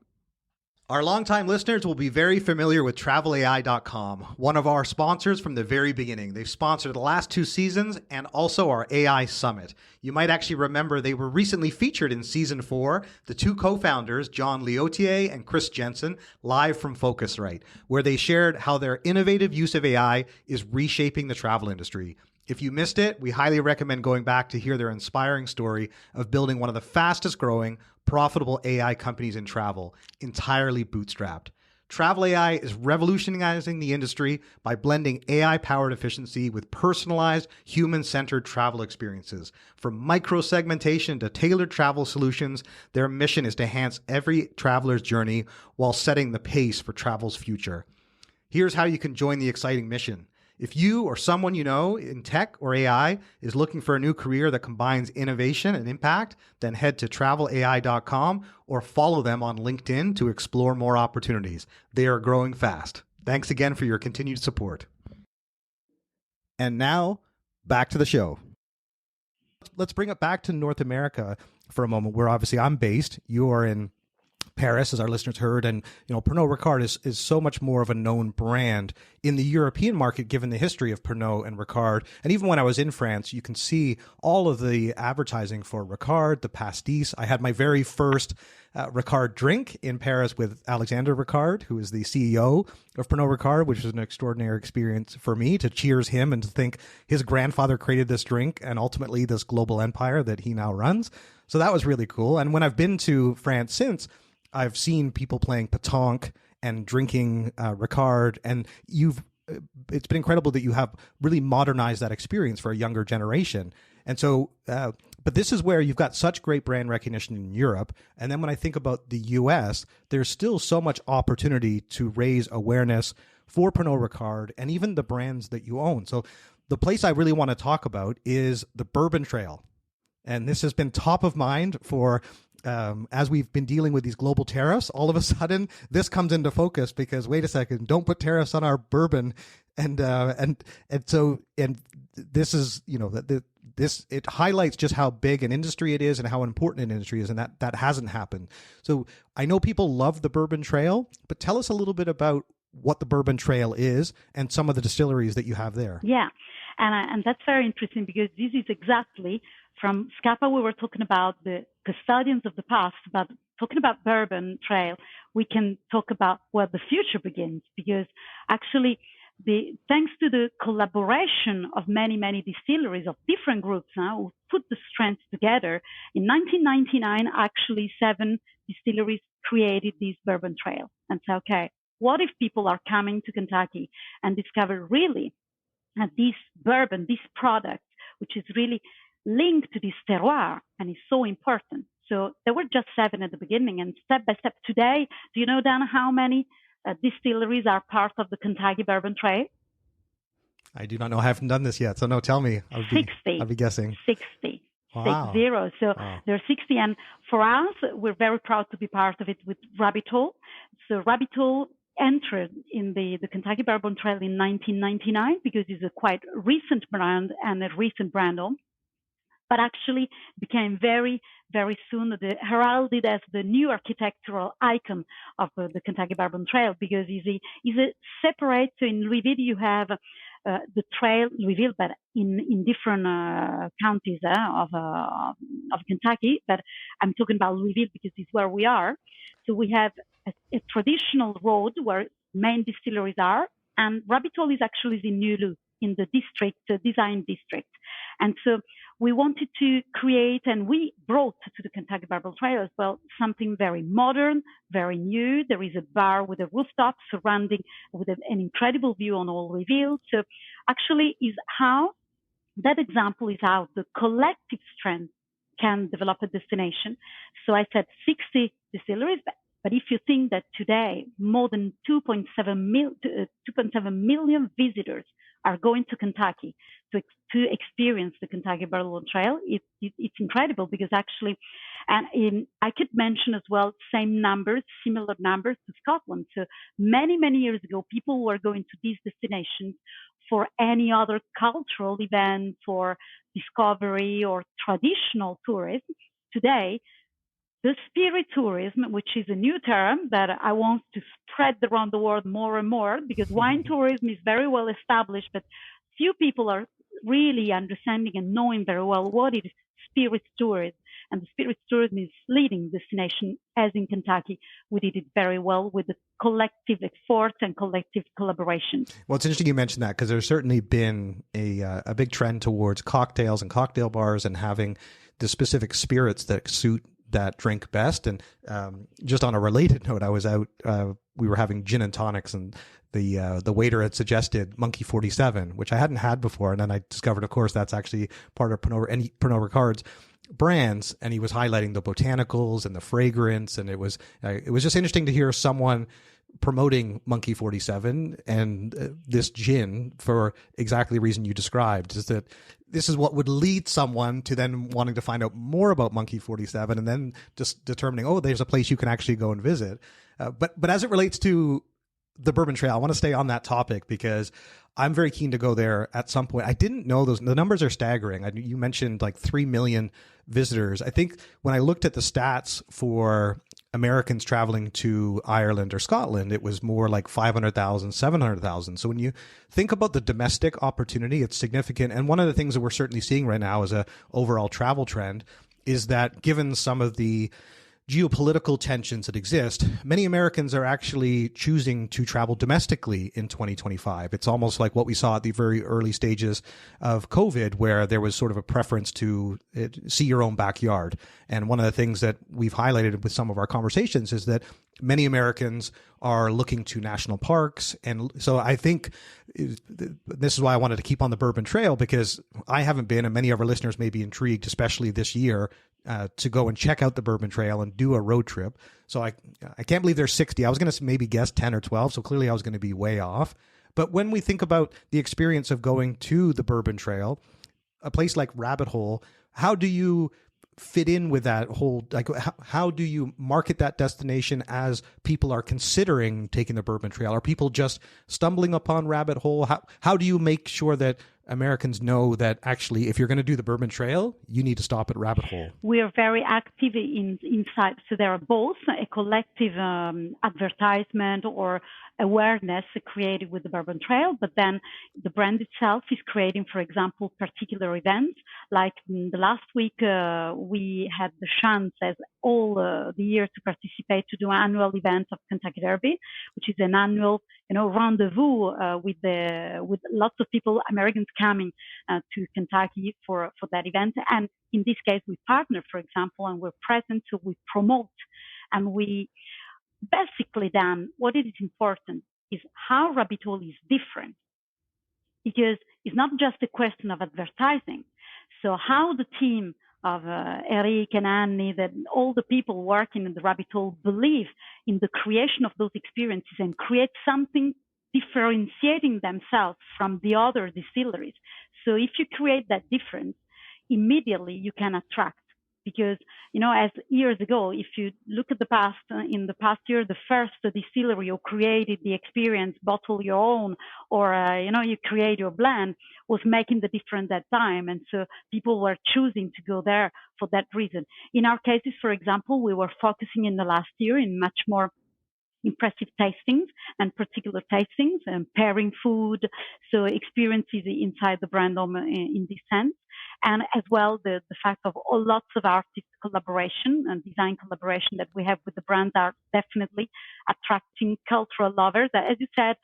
Our longtime listeners will be very familiar with TravelAI.com, one of our sponsors from the very beginning. They've sponsored the last 2 seasons and also our AI Summit. You might actually remember they were recently featured in Season 4, the 2 co-founders, John Leotier and Chris Jensen, live from Focusrite, where they shared how their innovative use of AI is reshaping the travel industry. If you missed it, we highly recommend going back to hear their inspiring story of building one of the fastest growing, profitable AI companies in travel, entirely bootstrapped. Travel AI is revolutionizing the industry by blending AI-powered efficiency with personalized, human-centered travel experiences. From micro-segmentation to tailored travel solutions, their mission is to enhance every traveler's journey while setting the pace for travel's future. Here's how you can join the exciting mission. If you or someone you know in tech or AI is looking for a new career that combines innovation and impact, then head to travelai.com or follow them on LinkedIn to explore more opportunities. They are growing fast. Thanks again for your continued support. And now, back to the show. Let's bring it back to North America for a moment, where obviously I'm based. You are in Paris, as our listeners heard, and Pernod Ricard is so much more of a known brand in the European market, given the history of Pernod and Ricard. And even when I was in France, you can see all of the advertising for Ricard, the pastis. I had my very first Ricard drink in Paris with Alexander Ricard, who is the CEO of Pernod Ricard, which was an extraordinary experience for me to cheers him and to think his grandfather created this drink and ultimately this global empire that he now runs. So that was really cool. And when I've been to France since, I've seen people playing pétanque and drinking Ricard, and it's been incredible that you have really modernized that experience for a younger generation. And so, but this is where you've got such great brand recognition in Europe. And then when I think about the US, there's still so much opportunity to raise awareness for Pernod Ricard and even the brands that you own. So the place I really want to talk about is the Bourbon Trail. And this has been top of mind for as we've been dealing with these global tariffs. All of a sudden, this comes into focus because wait a second, don't put tariffs on our bourbon, and this is it highlights just how big an industry it is and how important an industry is, and that hasn't happened. So I know people love the Bourbon Trail, but tell us a little bit about what the Bourbon Trail is and some of the distilleries that you have there. Yeah, and that's very interesting because this is exactly from Scapa. We were talking about the custodians of the past, but talking about Bourbon Trail, we can talk about where the future begins, because actually thanks to the collaboration of many, many distilleries of different groups now who put the strengths together, in 1999, actually 7 distilleries created this Bourbon Trail and said, okay, what if people are coming to Kentucky and discover really that this bourbon, this product, which is really linked to this terroir and is so important. So there were just 7 at the beginning, and step by step today, do you know, Dan, how many distilleries are part of the Kentucky Bourbon Trail? I do not know. I haven't done this yet. So no, tell me. 60. I'll be guessing. 60. Wow. 60. So there are 60. And for us, we're very proud to be part of it with Rabbit Hole. So Rabbit Hole entered in the Kentucky Bourbon Trail in 1999 because it's a quite recent brand and a recent brand on. But actually became very, very soon heralded as the new architectural icon of the Kentucky Bourbon Trail, because it's a separate. So in Louisville, you have the trail, Louisville, but in different counties of Kentucky. But I'm talking about Louisville because it's where we are. So we have a traditional road where main distilleries are, and Rabbit Hole is actually in New Lou, in the district, design district. And so we wanted to create, and we brought to the Kentucky Bourbon Trail as well, something very modern, very new. There is a bar with a rooftop surrounding with an incredible view on all Louisville. So actually is how that example is how the collective strength can develop a destination. So I said 60 distilleries, but if you think that today more than 2.7 million visitors are going to Kentucky to experience the Kentucky Bourbon Trail, it's incredible, because actually, and I could mention as well similar numbers to Scotland. So many, many years ago, people were going to these destinations for any other cultural event, for discovery or traditional tourism. Today, the spirit tourism, which is a new term that I want to spread around the world more and more, because wine tourism is very well established, but few people are really understanding and knowing very well what is spirit tourism. And the spirit tourism is leading destination, as in Kentucky. We did it very well with the collective efforts and collective collaboration. Well, it's interesting you mentioned that, because there's certainly been a big trend towards cocktails and cocktail bars and having the specific spirits that suit that drink best. And just on a related note, I was out, we were having gin and tonics, and the waiter had suggested Monkey 47, which I hadn't had before. And then I discovered, of course, that's actually part of Pernod Ricard's brands. And he was highlighting the botanicals and the fragrance. And it was just interesting to hear someone promoting Monkey 47 and this gin for exactly the reason you described, is that this is what would lead someone to then wanting to find out more about Monkey 47 and then just determining, oh, there's a place you can actually go and visit. But as it relates to the Bourbon Trail, I want to stay on that topic because I'm very keen to go there at some point. I didn't know the numbers are staggering. You mentioned like 3 million visitors. I think when I looked at the stats for Americans traveling to Ireland or Scotland, it was more like 500,000, 700,000. So when you think about the domestic opportunity, it's significant. And one of the things that we're certainly seeing right now as a overall travel trend is that given some of the geopolitical tensions that exist, many Americans are actually choosing to travel domestically in 2025. It's almost like what we saw at the very early stages of COVID, where there was sort of a preference to see your own backyard. And one of the things that we've highlighted with some of our conversations is that many Americans are looking to national parks. And so I think this is why I wanted to keep on the Bourbon Trail, because I haven't been, and many of our listeners may be intrigued, especially this year, to go and check out the Bourbon Trail and do a road trip. So I can't believe there's 60. I was going to maybe guess 10 or 12. So clearly I was going to be way off. But when we think about the experience of going to the Bourbon Trail, a place like Rabbit Hole, how do you fit in with that whole, like, how do you market that destination as people are considering taking the Bourbon Trail? Are people just stumbling upon Rabbit Hole? How do you make sure that Americans know that actually, if you're going to do the Bourbon Trail, you need to stop at Rabbit Hole? We are very active inside. So there are both a collective advertisement or awareness created with the Bourbon Trail, but then the brand itself is creating, for example, particular events. Like in the last week, we had the chance as all the year to participate to do an annual event of Kentucky Derby, which is an annual, rendezvous with lots of people, Americans coming to Kentucky for that event. And in this case, we partner, for example, and we're present, so we promote. And we basically then, what is important is how Rabbit Hole is different, because it's not just a question of advertising. So how the team of Eric and Annie, that all the people working in the Rabbit Hole believe in the creation of those experiences and create something differentiating themselves from the other distilleries. So if you create that difference, immediately you can attract. Because, as years ago, if you look at the past, in the past year, the first distillery who created the experience, bottle your own, or, you create your blend, was making the difference at that time. And so people were choosing to go there for that reason. In our cases, for example, we were focusing in the last year in much more impressive tastings and particular tastings and pairing food. So experiences inside the brand in this sense. And as well, the fact of lots of artist collaboration and design collaboration that we have with the brands are definitely attracting cultural lovers. As you said,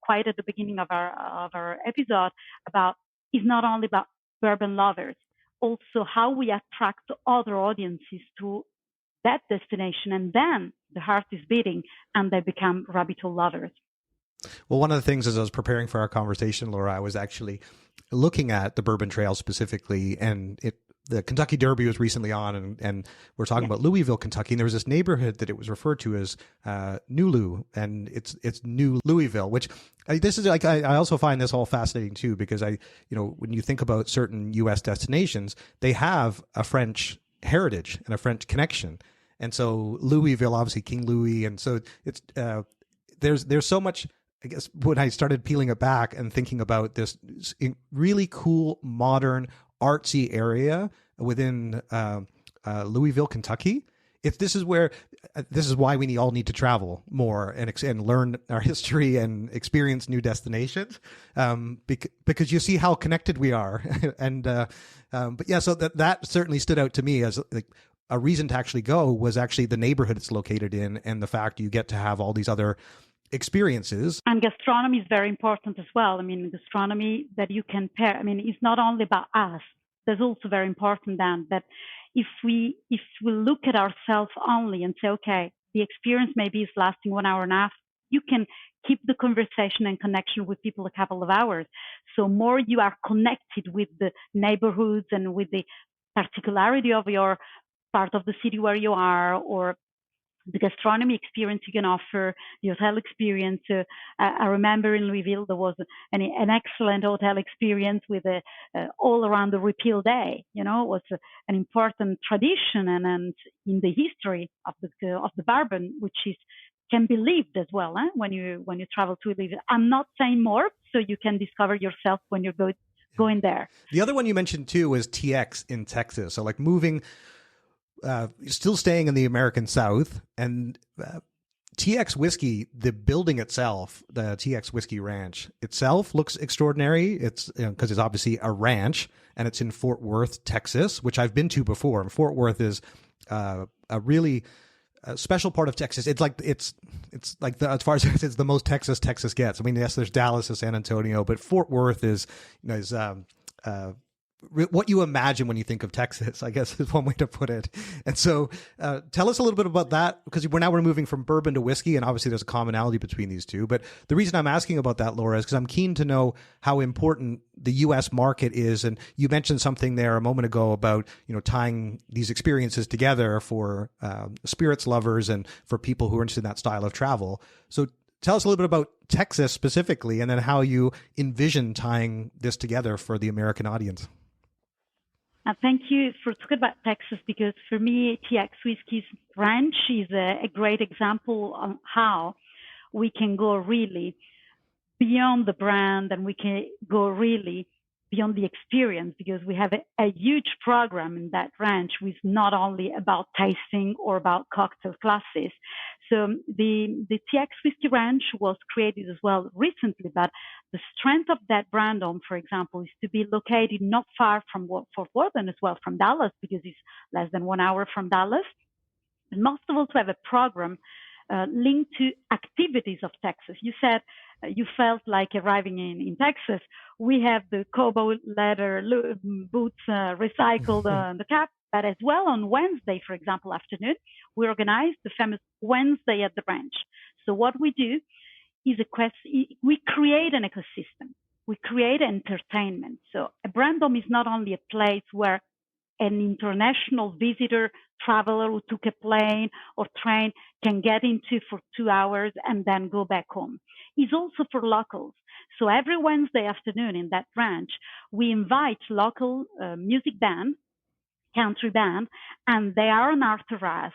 quite at the beginning of our episode, is not only about bourbon lovers, also how we attract other audiences to that destination, and then the heart is beating and they become Rabbit Hole lovers. Well, one of the things as I was preparing for our conversation, Laura, I was actually looking at the Bourbon Trail specifically, and the Kentucky Derby was recently on, and we're talking about Louisville, Kentucky, and there was this neighborhood that it was referred to as New Lou, and it's New Louisville, which this is like, I also find this all fascinating too, because when you think about certain U.S. destinations, they have a French heritage and a French connection. And so Louisville, obviously King Louis. And so it's, there's so much, I guess, when I started peeling it back and thinking about this really cool, modern, artsy area within Louisville, Kentucky. This is why we all need to travel more and learn our history and experience new destinations, because you see how connected we are. And but yeah, so that certainly stood out to me as like a reason to actually go was actually the neighborhood it's located in, and the fact you get to have all these other experiences. And gastronomy is very important as well. I mean, gastronomy that you can pair. I mean, it's not only about us. There's also very important then that if we look at ourselves only and say, okay, the experience maybe is lasting 1 hour and a half, you can keep the conversation and connection with people a couple of hours. So more you are connected with the neighborhoods and with the particularity of your part of the city where you are, or the gastronomy experience you can offer, the hotel experience. I remember in Louisville there was an excellent hotel experience with all around the repeal day. You know, it was an important tradition and in the history of the bourbon, which is can be lived as well when you travel to Louisville. I'm not saying more, so you can discover yourself when you're going there. The other one you mentioned too was TX in Texas. So like moving. Still staying in the American South, and TX Whiskey, the building itself, the TX Whiskey Ranch itself looks extraordinary. It's because it's obviously a ranch, and it's in Fort Worth, Texas, which I've been to before. And Fort Worth is a really special part of Texas. It's like as far as it's the most Texas gets. I mean, yes, there's Dallas and San Antonio, but Fort Worth is what you imagine when you think of Texas, I guess is one way to put it. And so tell us a little bit about that, because we're moving from bourbon to whiskey, and obviously there's a commonality between these two. But the reason I'm asking about that, Laura, is because I'm keen to know how important the U.S. market is. And you mentioned something there a moment ago about, tying these experiences together for spirits lovers and for people who are interested in that style of travel. So tell us a little bit about Texas specifically, and then how you envision tying this together for the American audience. Thank you for talking about Texas, because for me, TX Whiskey's Ranch is a great example of how we can go really beyond the brand, and we can go really beyond the experience, because we have a huge program in that ranch with not only about tasting or about cocktail classes. So the TX Whiskey Ranch was created as well recently, but the strength of that brand home, for example, is to be located not far from Fort Worth, and as well from Dallas, because it's less than 1 hour from Dallas. And most of all, to have a program linked to activities of Texas. You said you felt like arriving in Texas. We have the cowboy leather boots recycled on the cap, but as well on Wednesday, for example, afternoon, we organize the famous Wednesday at the ranch. So what we do is we create an ecosystem. We create entertainment. So a brand home is not only a place where an international visitor, traveler who took a plane or train can get into for 2 hours and then go back home. It's also for locals. So every Wednesday afternoon in that ranch, we invite local music band, country band, and they are on our terrace,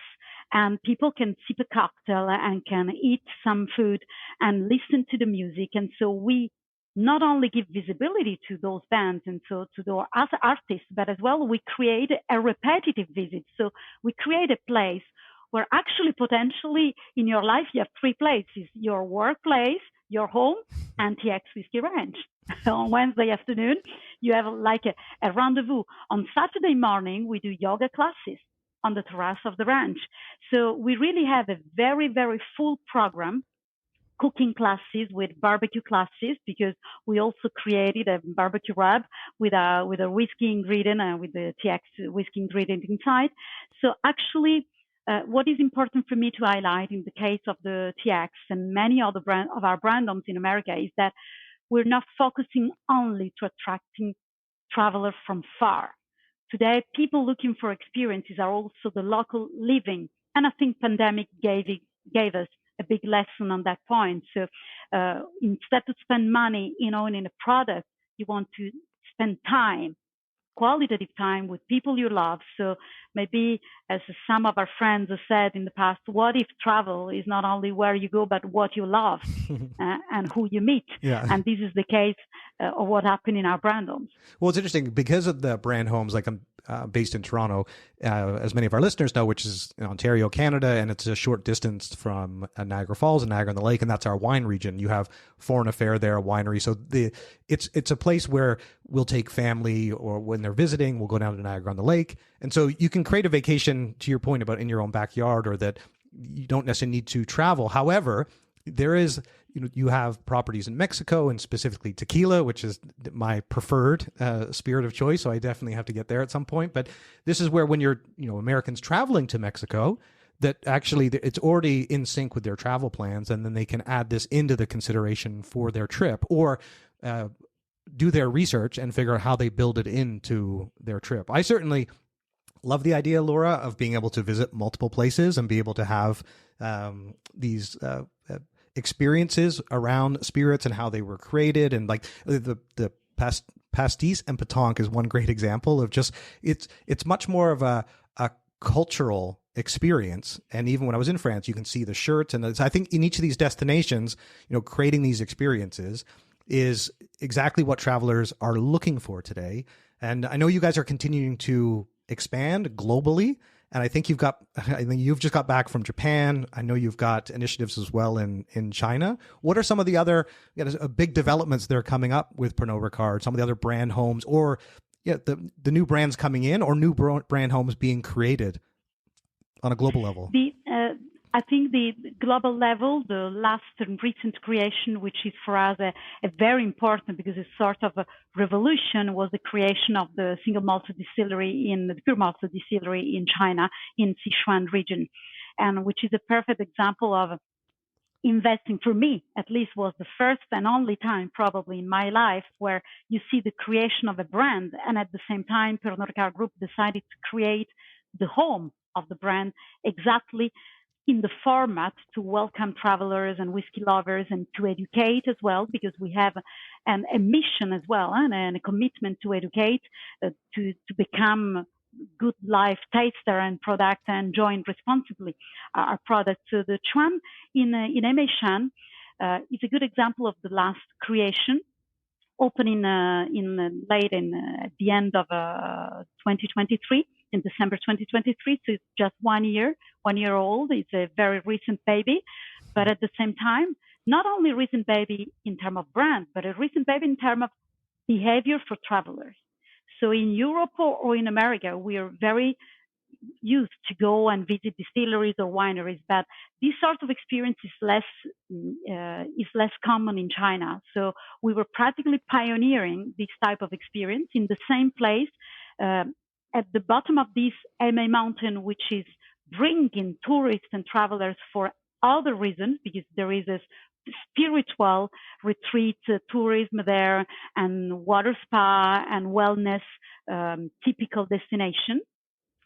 and people can sip a cocktail and can eat some food and listen to the music. And so we not only give visibility to those bands and so to the other artists, but as well we create a repetitive visit. So we create a place where actually potentially in your life you have three places: your workplace, your home, and TX Whiskey Ranch. So on Wednesday afternoon, you have like a rendezvous. On Saturday morning, we do yoga classes on the terrace of the ranch. So we really have a very, very full program. Cooking classes with barbecue classes, because we also created a barbecue rub with a whiskey ingredient and with the TX whiskey ingredient inside. So actually, what is important for me to highlight in the case of the TX and many other of our brand homes in America is that we're not focusing only to attracting travelers from far. Today, people looking for experiences are also the local living, and I think pandemic gave us a big lesson on that point. So instead to spend money in owning a product, you want to spend time, qualitative time with people you love. So maybe, as some of our friends have said in the past, what if travel is not only where you go, but what you love and who you meet? Yeah. And this is the case of what happened in our brand homes. Well, it's interesting because of the brand homes, like I'm based in Toronto, as many of our listeners know, which is in Ontario, Canada, and it's a short distance from Niagara Falls and Niagara on the Lake, and that's our wine region. You have Foreign Affair there, a winery. So it's a place where we'll take family, or when they're visiting, we'll go down to Niagara on the Lake. And so you can create a vacation, to your point about in your own backyard, or that you don't necessarily need to travel. However, there is, you have properties in Mexico, and specifically tequila, which is my preferred spirit of choice. So I definitely have to get there at some point. But this is where, when you're, Americans traveling to Mexico, that actually it's already in sync with their travel plans, and then they can add this into the consideration for their trip, or do their research and figure out how they build it into their trip. I certainly Love the idea, Laura, of being able to visit multiple places and be able to have these experiences around spirits and how they were created. And like the pastis and pétanque is one great example of just, it's much more of a cultural experience. And even when I was in France, you can see the shirts. And I think in each of these destinations, creating these experiences is exactly what travelers are looking for today. And I know you guys are continuing to expand globally. And I think you've just got back from Japan. I know you've got initiatives as well in China. What are some of the other big developments that are coming up with Pernod Ricard, some of the other brand homes, or the new brands coming in, or new brand homes being created on a global level? I think the global level, the last and recent creation, which is for us a very important, because it's sort of a revolution, was the creation of the single malt distillery the pure malt distillery in China, in Sichuan region, and which is a perfect example of investing. For me, at least, was the first and only time probably in my life where you see the creation of a brand, and at the same time, Pernod Ricard Group decided to create the home of the brand exactly in the format to welcome travelers and whiskey lovers and to educate as well, because we have a mission as well and a commitment to educate, to become good life taster and product and join responsibly our products. So the Chuan in Emeishan is a good example of the last creation, opening at the end of 2023. In December 2023, so it's just 1 year old. It's a very recent baby, but at the same time, not only recent baby in terms of brand, but a recent baby in terms of behavior for travelers. So in Europe or in America, we are very used to go and visit distilleries or wineries, but this sort of experience is less common in China. So we were practically pioneering this type of experience in the same place. At the bottom of this Emei mountain, which is bringing tourists and travelers for other reasons, because there is a spiritual retreat tourism there and water spa and wellness typical destination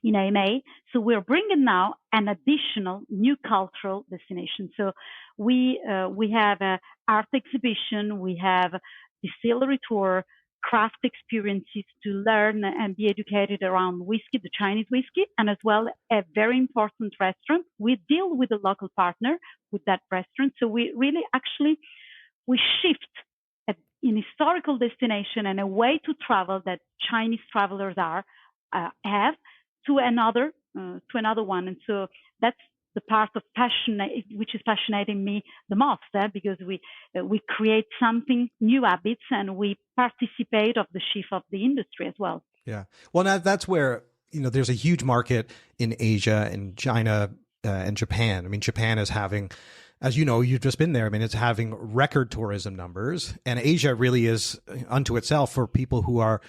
in Emei. So we're bringing now an additional new cultural destination. So we have an art exhibition, we have distillery tour, craft experiences to learn and be educated around whiskey, the Chinese whiskey, and as well a very important restaurant. We deal with a local partner with that restaurant. So we really we shift an historical destination and a way to travel that Chinese travelers have to another one. And so that's the part of passion which is fascinating me the most, because we create something, new habits, and we participate of the shift of the industry as well. Yeah. Well, now that's where, there's a huge market in Asia and China and Japan. I mean, Japan is having, as you know, you've just been there. I mean, it's having record tourism numbers, and Asia really is unto itself for people who are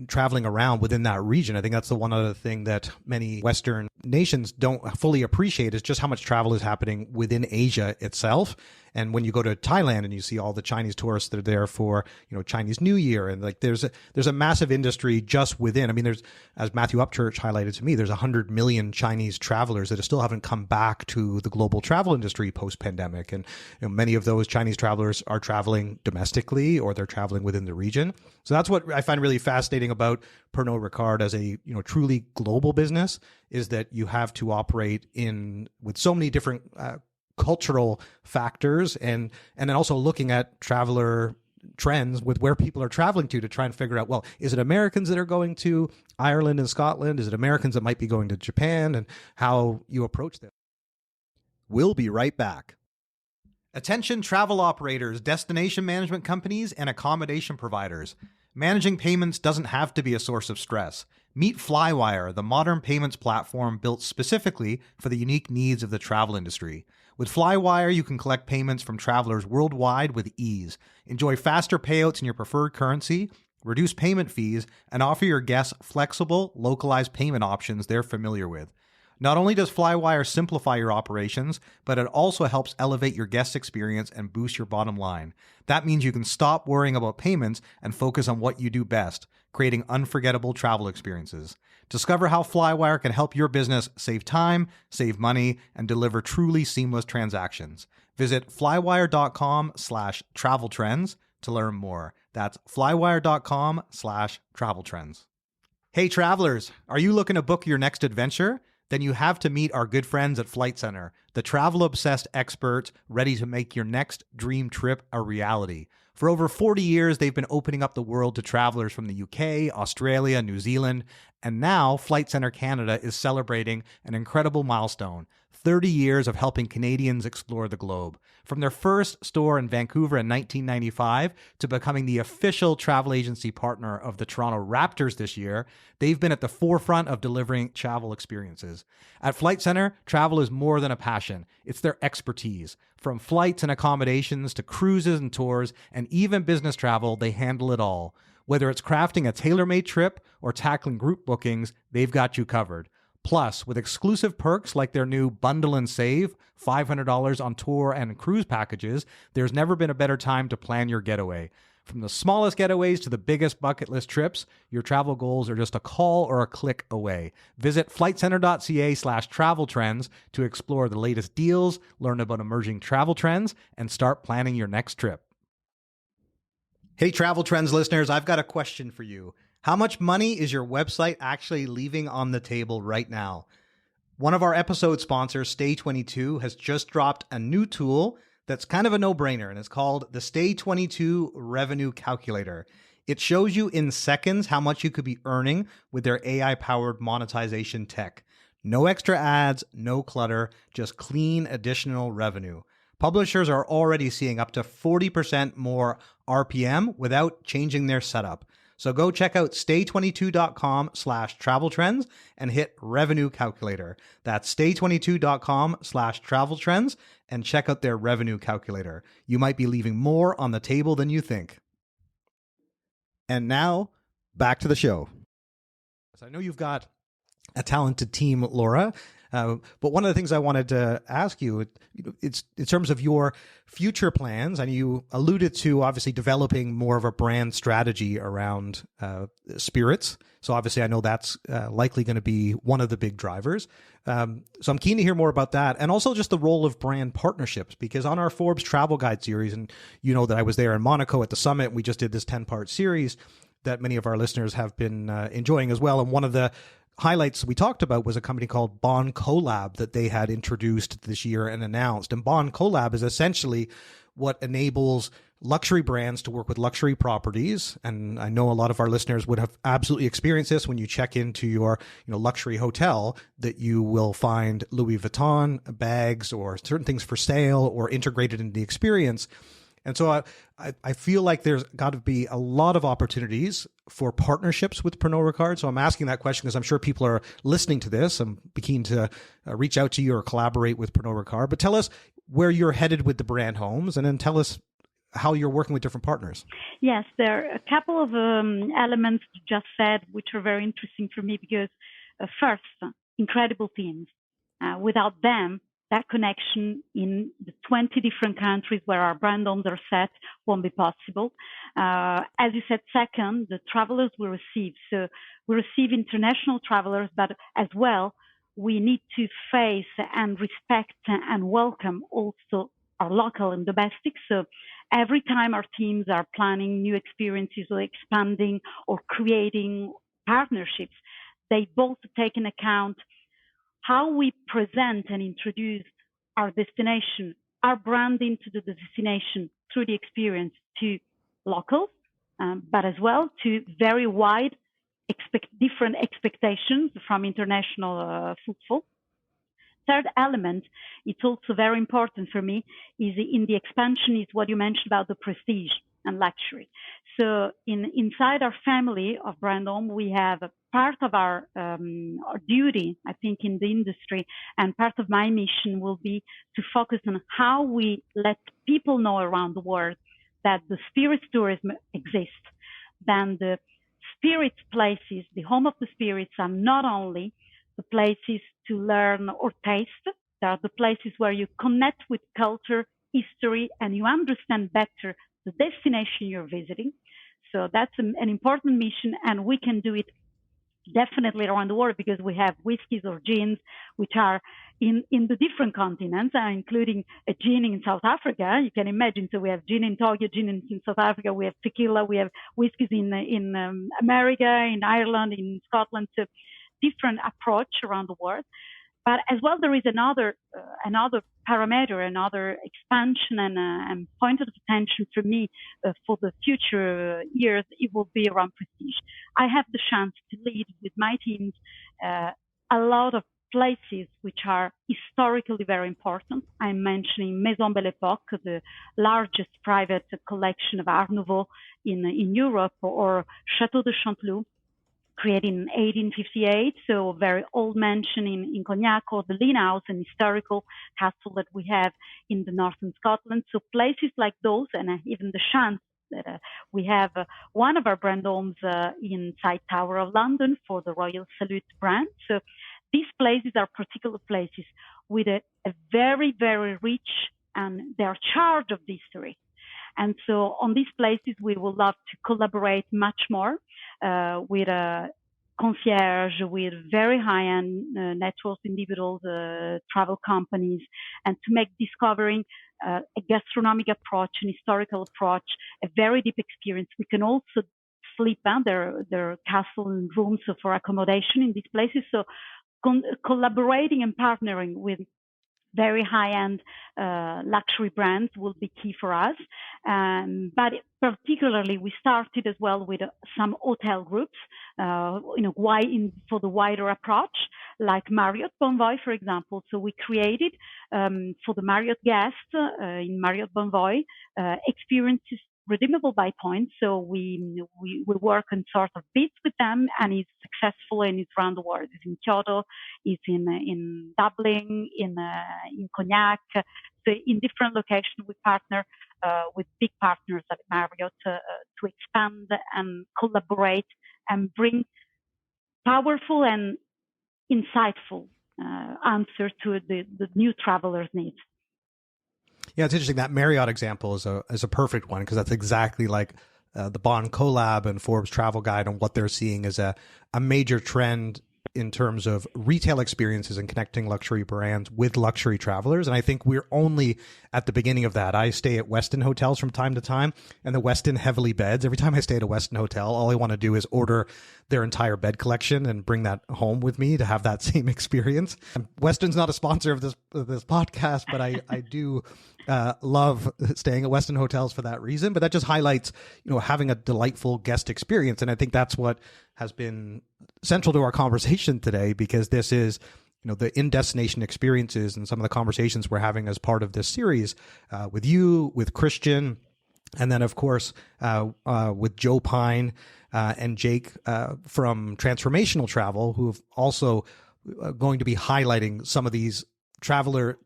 traveling around within that region. I think that's the one other thing that many Western nations don't fully appreciate, is just how much travel is happening within Asia itself. And when you go to Thailand and you see all the Chinese tourists that are there for, Chinese New Year, and like there's a massive industry just within. I mean, there's, as Matthew Upchurch highlighted to me, there's 100 million Chinese travelers that still haven't come back to the global travel industry post-pandemic. And many of those Chinese travelers are traveling domestically or they're traveling within the region. So that's what I find really fascinating about Pernod Ricard as a truly global business, is that you have to operate with so many different cultural factors, and then also looking at traveler trends with where people are traveling to try and figure out, well, is it Americans that are going to Ireland and Scotland? Is it Americans that might be going to Japan? And how you approach them. We'll be right back. Attention travel operators, destination management companies, and accommodation providers. Managing payments doesn't have to be a source of stress. Meet Flywire, the modern payments platform built specifically for the unique needs of the travel industry. With Flywire, you can collect payments from travelers worldwide with ease. Enjoy faster payouts in your preferred currency, reduce payment fees, and offer your guests flexible, localized payment options they're familiar with. Not only does Flywire simplify your operations, but it also helps elevate your guest experience and boost your bottom line. That means you can stop worrying about payments and focus on what you do best, creating unforgettable travel experiences. Discover how Flywire can help your business save time, save money, and deliver truly seamless transactions. Visit flywire.com/travel trends to learn more. That's flywire.com/travel trends. Hey travelers, are you looking to book your next adventure? Then you have to meet our good friends at Flight Centre, the travel-obsessed experts ready to make your next dream trip a reality. For over 40 years, they've been opening up the world to travelers from the UK, Australia, New Zealand, and now Flight Centre Canada is celebrating an incredible milestone, 30 years of helping Canadians explore the globe. From their first store in Vancouver in 1995 to becoming the official travel agency partner of the Toronto Raptors this year, they've been at the forefront of delivering travel experiences. At Flight Centre, travel is more than a passion. It's their expertise. From flights and accommodations to cruises and tours and even business travel, they handle it all. Whether it's crafting a tailor-made trip or tackling group bookings, they've got you covered. Plus, with exclusive perks like their new Bundle and Save, $500 on tour and cruise packages, there's never been a better time to plan your getaway. From the smallest getaways to the biggest bucket list trips, your travel goals are just a call or a click away. Visit flightcentre.ca/travel trends to explore the latest deals, learn about emerging travel trends, and start planning your next trip. Hey, Travel Trends listeners, I've got a question for you. How much money is your website actually leaving on the table right now? One of our episode sponsors, Stay22, has just dropped a new tool that's kind of a no-brainer, and it's called the Stay22 Revenue Calculator. It shows you in seconds how much you could be earning with their AI-powered monetization tech. No extra ads, no clutter, just clean additional revenue. Publishers are already seeing up to 40% more RPM without changing their setup. So go check out stay22.com/travel trends and hit revenue calculator. That's stay22.com/travel trends and check out their revenue calculator. You might be leaving more on the table than you think. And now back to the show. So I know you've got a talented team, Laura. But one of the things I wanted to ask you, it's in terms of your future plans, and you alluded to obviously developing more of a brand strategy around spirits. So obviously I know that's likely going to be one of the big drivers. So I'm keen to hear more about that. And also just the role of brand partnerships, because on our Forbes Travel Guide series, and you know that I was there in Monaco at the summit, we just did this 10-part series that many of our listeners have been enjoying as well. And one of the highlights we talked about was a company called Bond Collab that they had introduced this year and announced. And Bond Collab is essentially what enables luxury brands to work with luxury properties. And I know a lot of our listeners would have absolutely experienced this when you check into your luxury hotel, that you will find Louis Vuitton bags or certain things for sale or integrated into the experience. And so I feel like there's got to be a lot of opportunities for partnerships with Pernod Ricard. So I'm asking that question because I'm sure people are listening to this and be keen to reach out to you or collaborate with Pernod Ricard. But tell us where you're headed with the brand homes, and then tell us how you're working with different partners. Yes, there are a couple of elements you just said, which are very interesting for me because first, incredible teams. Without them, that connection in the 20 different countries where our brand homes are set won't be possible. As you said, second, the travelers we receive. So we receive international travelers, but as well, we need to face and respect and welcome also our local and domestic. So every time our teams are planning new experiences or expanding or creating partnerships, they both take into account how we present and introduce our destination, our brand into the destination through the experience to locals, but as well to very wide different expectations from international footfall. Third element, it's also very important for me, is in the expansion is what you mentioned about the prestige and luxury. So inside our family of brand home, we have a part of our duty, I think, in the industry, and part of my mission will be to focus on how we let people know around the world that the spirits tourism exists. Then the spirits places, the home of the spirits, are not only the places to learn or taste. They are the places where you connect with culture, history, and you understand better the destination you're visiting. So that's an important mission, and we can do it definitely around the world because we have whiskeys or gins which are in the different continents, including a gin in South Africa. You can imagine. So we have gin in Togo, gin in South Africa. We have tequila. We have whiskeys in America, in Ireland, in Scotland. So different approach around the world. But as well, there is another parameter, another expansion and point of attention for me for the future years. It will be around prestige. I have the chance to lead with my teams a lot of places which are historically very important. I'm mentioning Maison Belle Époque, the largest private collection of Art Nouveau in Europe, or Château de Chanteloup, created in 1858, so a very old mansion in Cognac, or the Lean House, an historical castle that we have in the northern Scotland. So places like those, and even the chance that we have one of our brand homes inside Tower of London for the Royal Salute brand. So these places are particular places with a very, very rich, and they are charged of history. And so on these places, we would love to collaborate much more with a concierge, with very high-end net worth individuals, travel companies, and to make discovering a gastronomic approach, an historical approach, a very deep experience. We can also sleep at their castle and rooms for accommodation in these places. So collaborating and partnering with very high-end luxury brands will be key for us. But particularly, we started as well with some hotel groups, for the wider approach, like Marriott Bonvoy, for example. So we created for the Marriott guests in Marriott Bonvoy experiences redeemable by points. So we work on sort of bids with them, and it's successful, and it's around the world. It's in Kyoto, it's in Dublin, in Cognac. So in different locations, we partner with big partners at Marriott to expand and collaborate and bring powerful and insightful answer to the new travelers' needs. Yeah, it's interesting. That Marriott example is a perfect one, because that's exactly like the Bond Collab and Forbes Travel Guide, and what they're seeing as a major trend in terms of retail experiences and connecting luxury brands with luxury travelers. And I think we're only at the beginning of that. I stay at Westin hotels from time to time, and the Westin heavily beds. Every time I stay at a Westin hotel, all I want to do is order their entire bed collection and bring that home with me to have that same experience. Westin's not a sponsor of this podcast, but I do love staying at Westin hotels for that reason. But that just highlights, having a delightful guest experience. And I think that's what has been central to our conversation today, because this is, the in-destination experiences and some of the conversations we're having as part of this series with you, with Christian, and then, of course, with Joe Pine and Jake from Transformational Travel, who have also going to be highlighting some of these traveler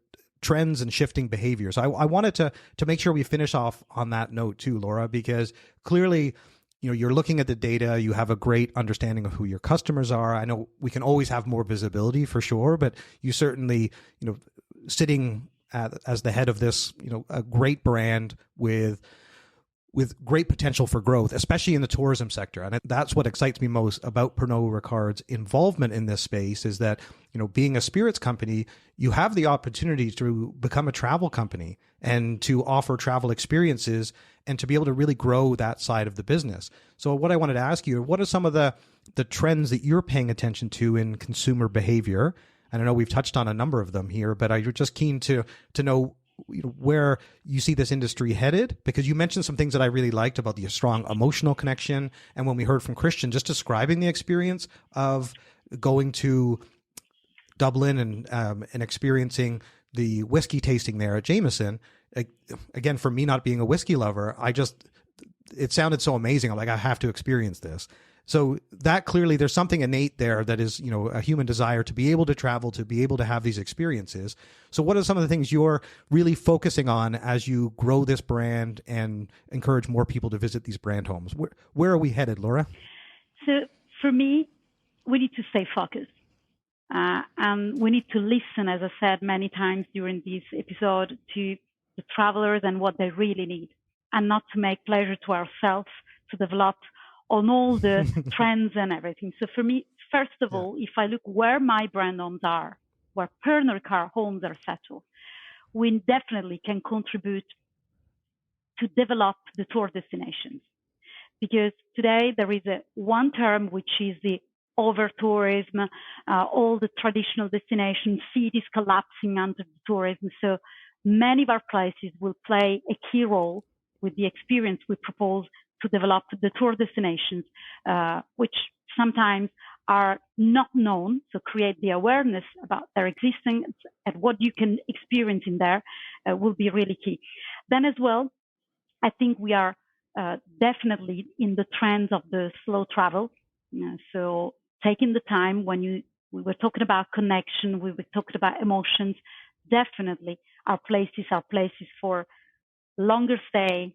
trends and shifting behaviors. I wanted to make sure we finish off on that note too, Laura, because clearly, you're looking at the data, you have a great understanding of who your customers are. I know we can always have more visibility for sure, but you certainly, sitting as the head of this, a great brand with great potential for growth, especially in the tourism sector. And that's what excites me most about Pernod Ricard's involvement in this space, is that, being a spirits company, you have the opportunity to become a travel company and to offer travel experiences and to be able to really grow that side of the business. So what I wanted to ask you, what are some of the trends that you're paying attention to in consumer behavior? And I know we've touched on a number of them here, but I'm just keen to know where you see this industry headed, because you mentioned some things that I really liked about the strong emotional connection. And when we heard from Christian, just describing the experience of going to Dublin and experiencing the whiskey tasting there at Jameson. Again, for me not being a whiskey lover, it sounded so amazing. I'm like, I have to experience this. So that clearly there's something innate there that is, a human desire to be able to travel, to be able to have these experiences. So what are some of the things you're really focusing on as you grow this brand and encourage more people to visit these brand homes? Where are we headed, Laura? So for me, we need to stay focused. And we need to listen, as I said many times during this episode, to the travelers and what they really need, and not to make pleasure to ourselves to develop on all the trends and everything. So for me, first of all, if I look where my brand homes are, where Pernod Ricard homes are settled, we definitely can contribute to develop the tour destinations. Because today there is one term, which is the overtourism, all the traditional destinations, cities collapsing under the tourism. So many of our places will play a key role with the experience we propose to develop the tour destinations, which sometimes are not known. So create the awareness about their existence and what you can experience in there will be really key. Then as well, I think we are definitely in the trends of the slow travel. So taking the time we were talking about connection, we were talking about emotions, definitely our places are places for longer stay,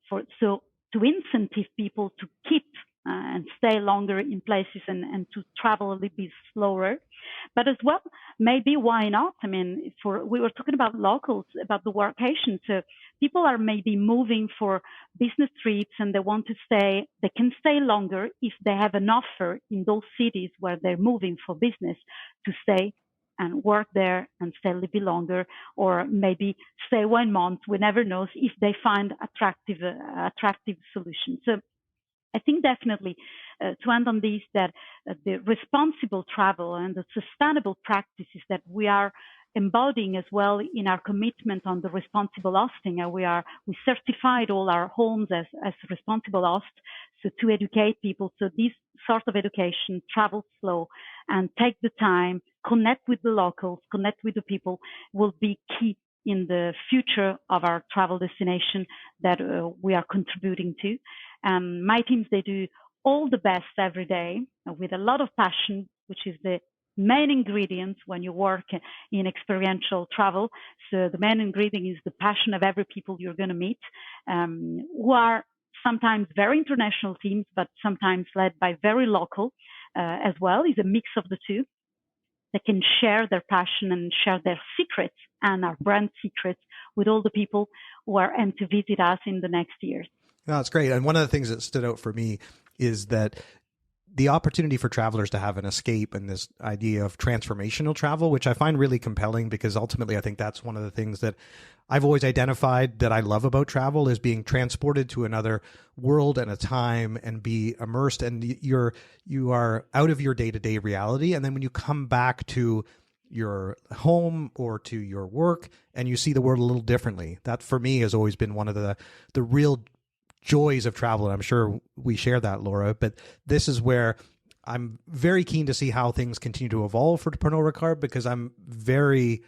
to incentive people to keep and stay longer in places and to travel a little bit slower. But as well, maybe why not? I mean, we were talking about locals, about the workation. So people are maybe moving for business trips and they want to stay, they can stay longer if they have an offer in those cities where they're moving for business to stay and work there and stay a little bit longer, or maybe stay 1 month. We never know if they find attractive solutions. So I think definitely to end on this, that the responsible travel and the sustainable practices that we are embodying as well in our commitment on the responsible hosting. And we certified all our homes as responsible hosts, so to educate people. So this sort of education, travel slow and take the time, connect with the locals, connect with the people, will be key in the future of our travel destination that we are contributing to. My teams, they do all the best every day with a lot of passion, which is the main ingredients when you work in experiential travel. So the main ingredient is the passion of every people you're going to meet, who are sometimes very international teams, but sometimes led by very local as well. It's a mix of the two. They can share their passion and share their secrets and our brand secrets with all the people who are aimed to visit us in the next years. No, that's great. And one of the things that stood out for me is that the opportunity for travelers to have an escape and this idea of transformational travel, which I find really compelling, because ultimately I think that's one of the things that I've always identified that I love about travel, is being transported to another world and a time and be immersed, and you are out of your day-to-day reality. And then when you come back to your home or to your work and you see the world a little differently, that for me has always been one of the real joys of travel. And I'm sure we share that, Laura, but this is where I'm very keen to see how things continue to evolve for Pernod Ricard, because I'm very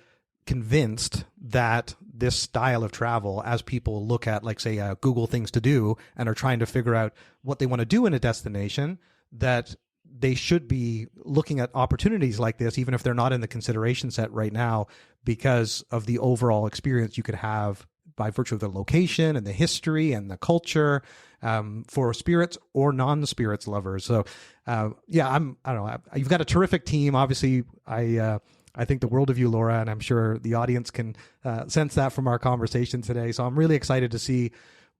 convinced that this style of travel, as people look at, like, say, Google things to do and are trying to figure out what they want to do in a destination, that they should be looking at opportunities like this, even if they're not in the consideration set right now, because of the overall experience you could have by virtue of the location and the history and the culture, for spirits or non-spirits lovers. So, I don't know. You've got a terrific team. Obviously, I think the world of you, Laura, and I'm sure the audience can sense that from our conversation today. So I'm really excited to see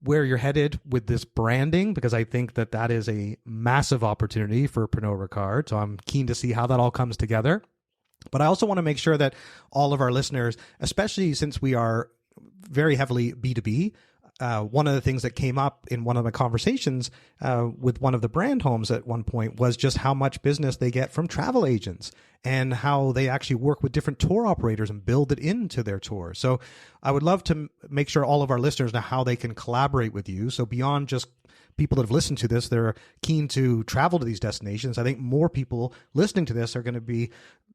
where you're headed with this branding, because I think that is a massive opportunity for Pernod Ricard. So I'm keen to see how that all comes together. But I also want to make sure that all of our listeners, especially since we are very heavily B2B, one of the things that came up in one of the conversations with one of the brand homes at one point was just how much business they get from travel agents and how they actually work with different tour operators and build it into their tour. So I would love to make sure all of our listeners know how they can collaborate with you. So beyond just people that have listened to this, they're keen to travel to these destinations. I think more people listening to this are going to be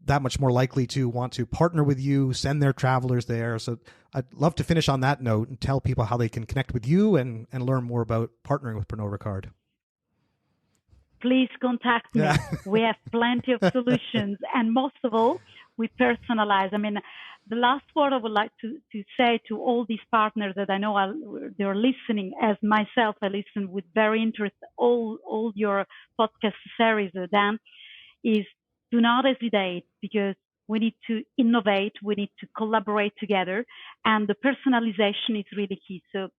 that much more likely to want to partner with you, send their travelers there. So I'd love to finish on that note and tell people how they can connect with you and learn more about partnering with Pernod Ricard. Please contact me. Yeah. We have plenty of solutions. And most of all, we personalize. I mean, the last word I would like to say to all these partners that I know they're listening, as myself, I listen with very interest all your podcast series, Dan, is do not hesitate, because we need to innovate, we need to collaborate together, and the personalization is really key. So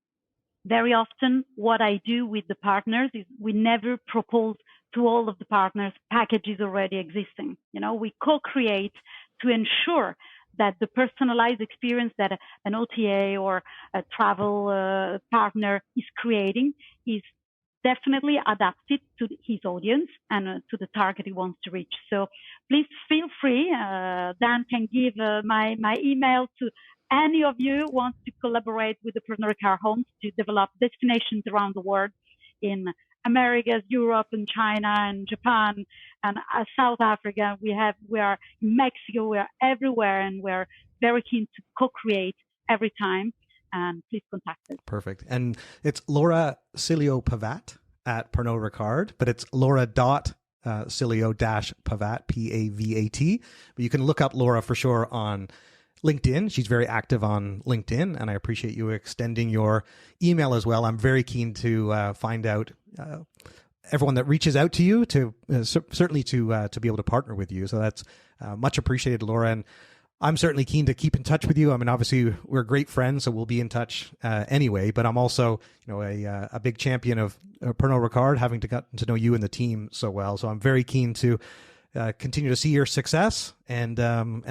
very often what I do with the partners is we never propose to all of the partners packages already existing. We co-create to ensure that the personalized experience that an OTA or a travel partner is creating is definitely adapted to his audience and to the target he wants to reach. So please feel free. Dan can give my email to any of you who wants to collaborate with the Pernod Ricard Homes to develop destinations around the world in Americas, Europe, and China, and Japan, and South Africa. We are in Mexico. We are everywhere, and we're very keen to co-create every time. And please contact us. Perfect. And it's Laura Sileo Pavat at Pernod Ricard, but it's Laura Sileo-Pavat, Pavat. But you can look up Laura for sure on LinkedIn. She's very active on LinkedIn, and I appreciate you extending your email as well. I'm very keen to find out everyone that reaches out to you, to certainly to be able to partner with you. So that's much appreciated, Laura. And I'm certainly keen to keep in touch with you. I mean, obviously we're great friends, so we'll be in touch anyway. But I'm also, a big champion of Pernod Ricard, having to get to know you and the team so well. So I'm very keen to continue to see your success and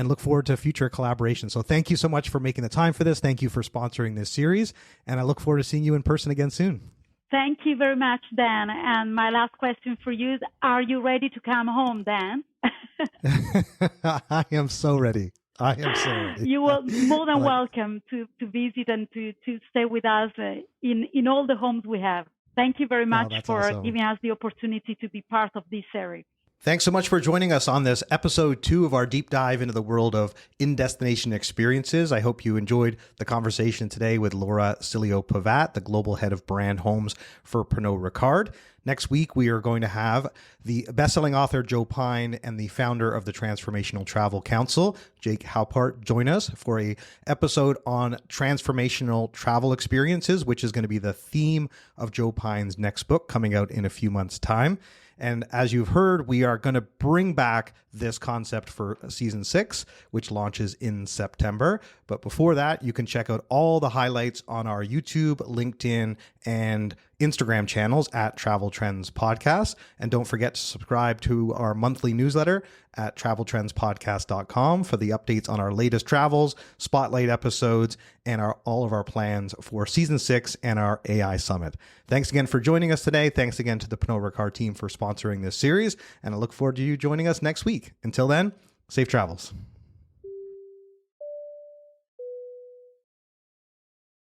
look forward to future collaboration. So thank you so much for making the time for this. Thank you for sponsoring this series, and I look forward to seeing you in person again soon. Thank you very much, Dan. And my last question for you is, are you ready to come home, Dan? I am so ready. You are more than welcome to visit and to stay with us in all the homes we have. Thank you very much for awesome. Giving us the opportunity to be part of this series. Thanks so much for joining us on this episode 2 of our deep dive into the world of in-destination experiences. I hope you enjoyed the conversation today with Laura Sileo Pavat, the global head of brand homes for Pernod Ricard. Next week, we are going to have the best-selling author Joe Pine and the founder of the Transformational Travel Council, Jake Halpart, join us for a episode on transformational travel experiences, which is going to be the theme of Joe Pine's next book coming out in a few months' time. And as you've heard, we are going to bring back this concept for season 6, which launches in September. But before that, you can check out all the highlights on our YouTube, LinkedIn, and Instagram channels at Travel Trends Podcast. And don't forget to subscribe to our monthly newsletter at traveltrendspodcast.com for the updates on our latest travels, spotlight episodes, and all of our plans for season 6 and our AI Summit. Thanks again for joining us today. Thanks again to the Pernod Ricard team for sponsoring this series, and I look forward to you joining us next week. Until then, safe travels.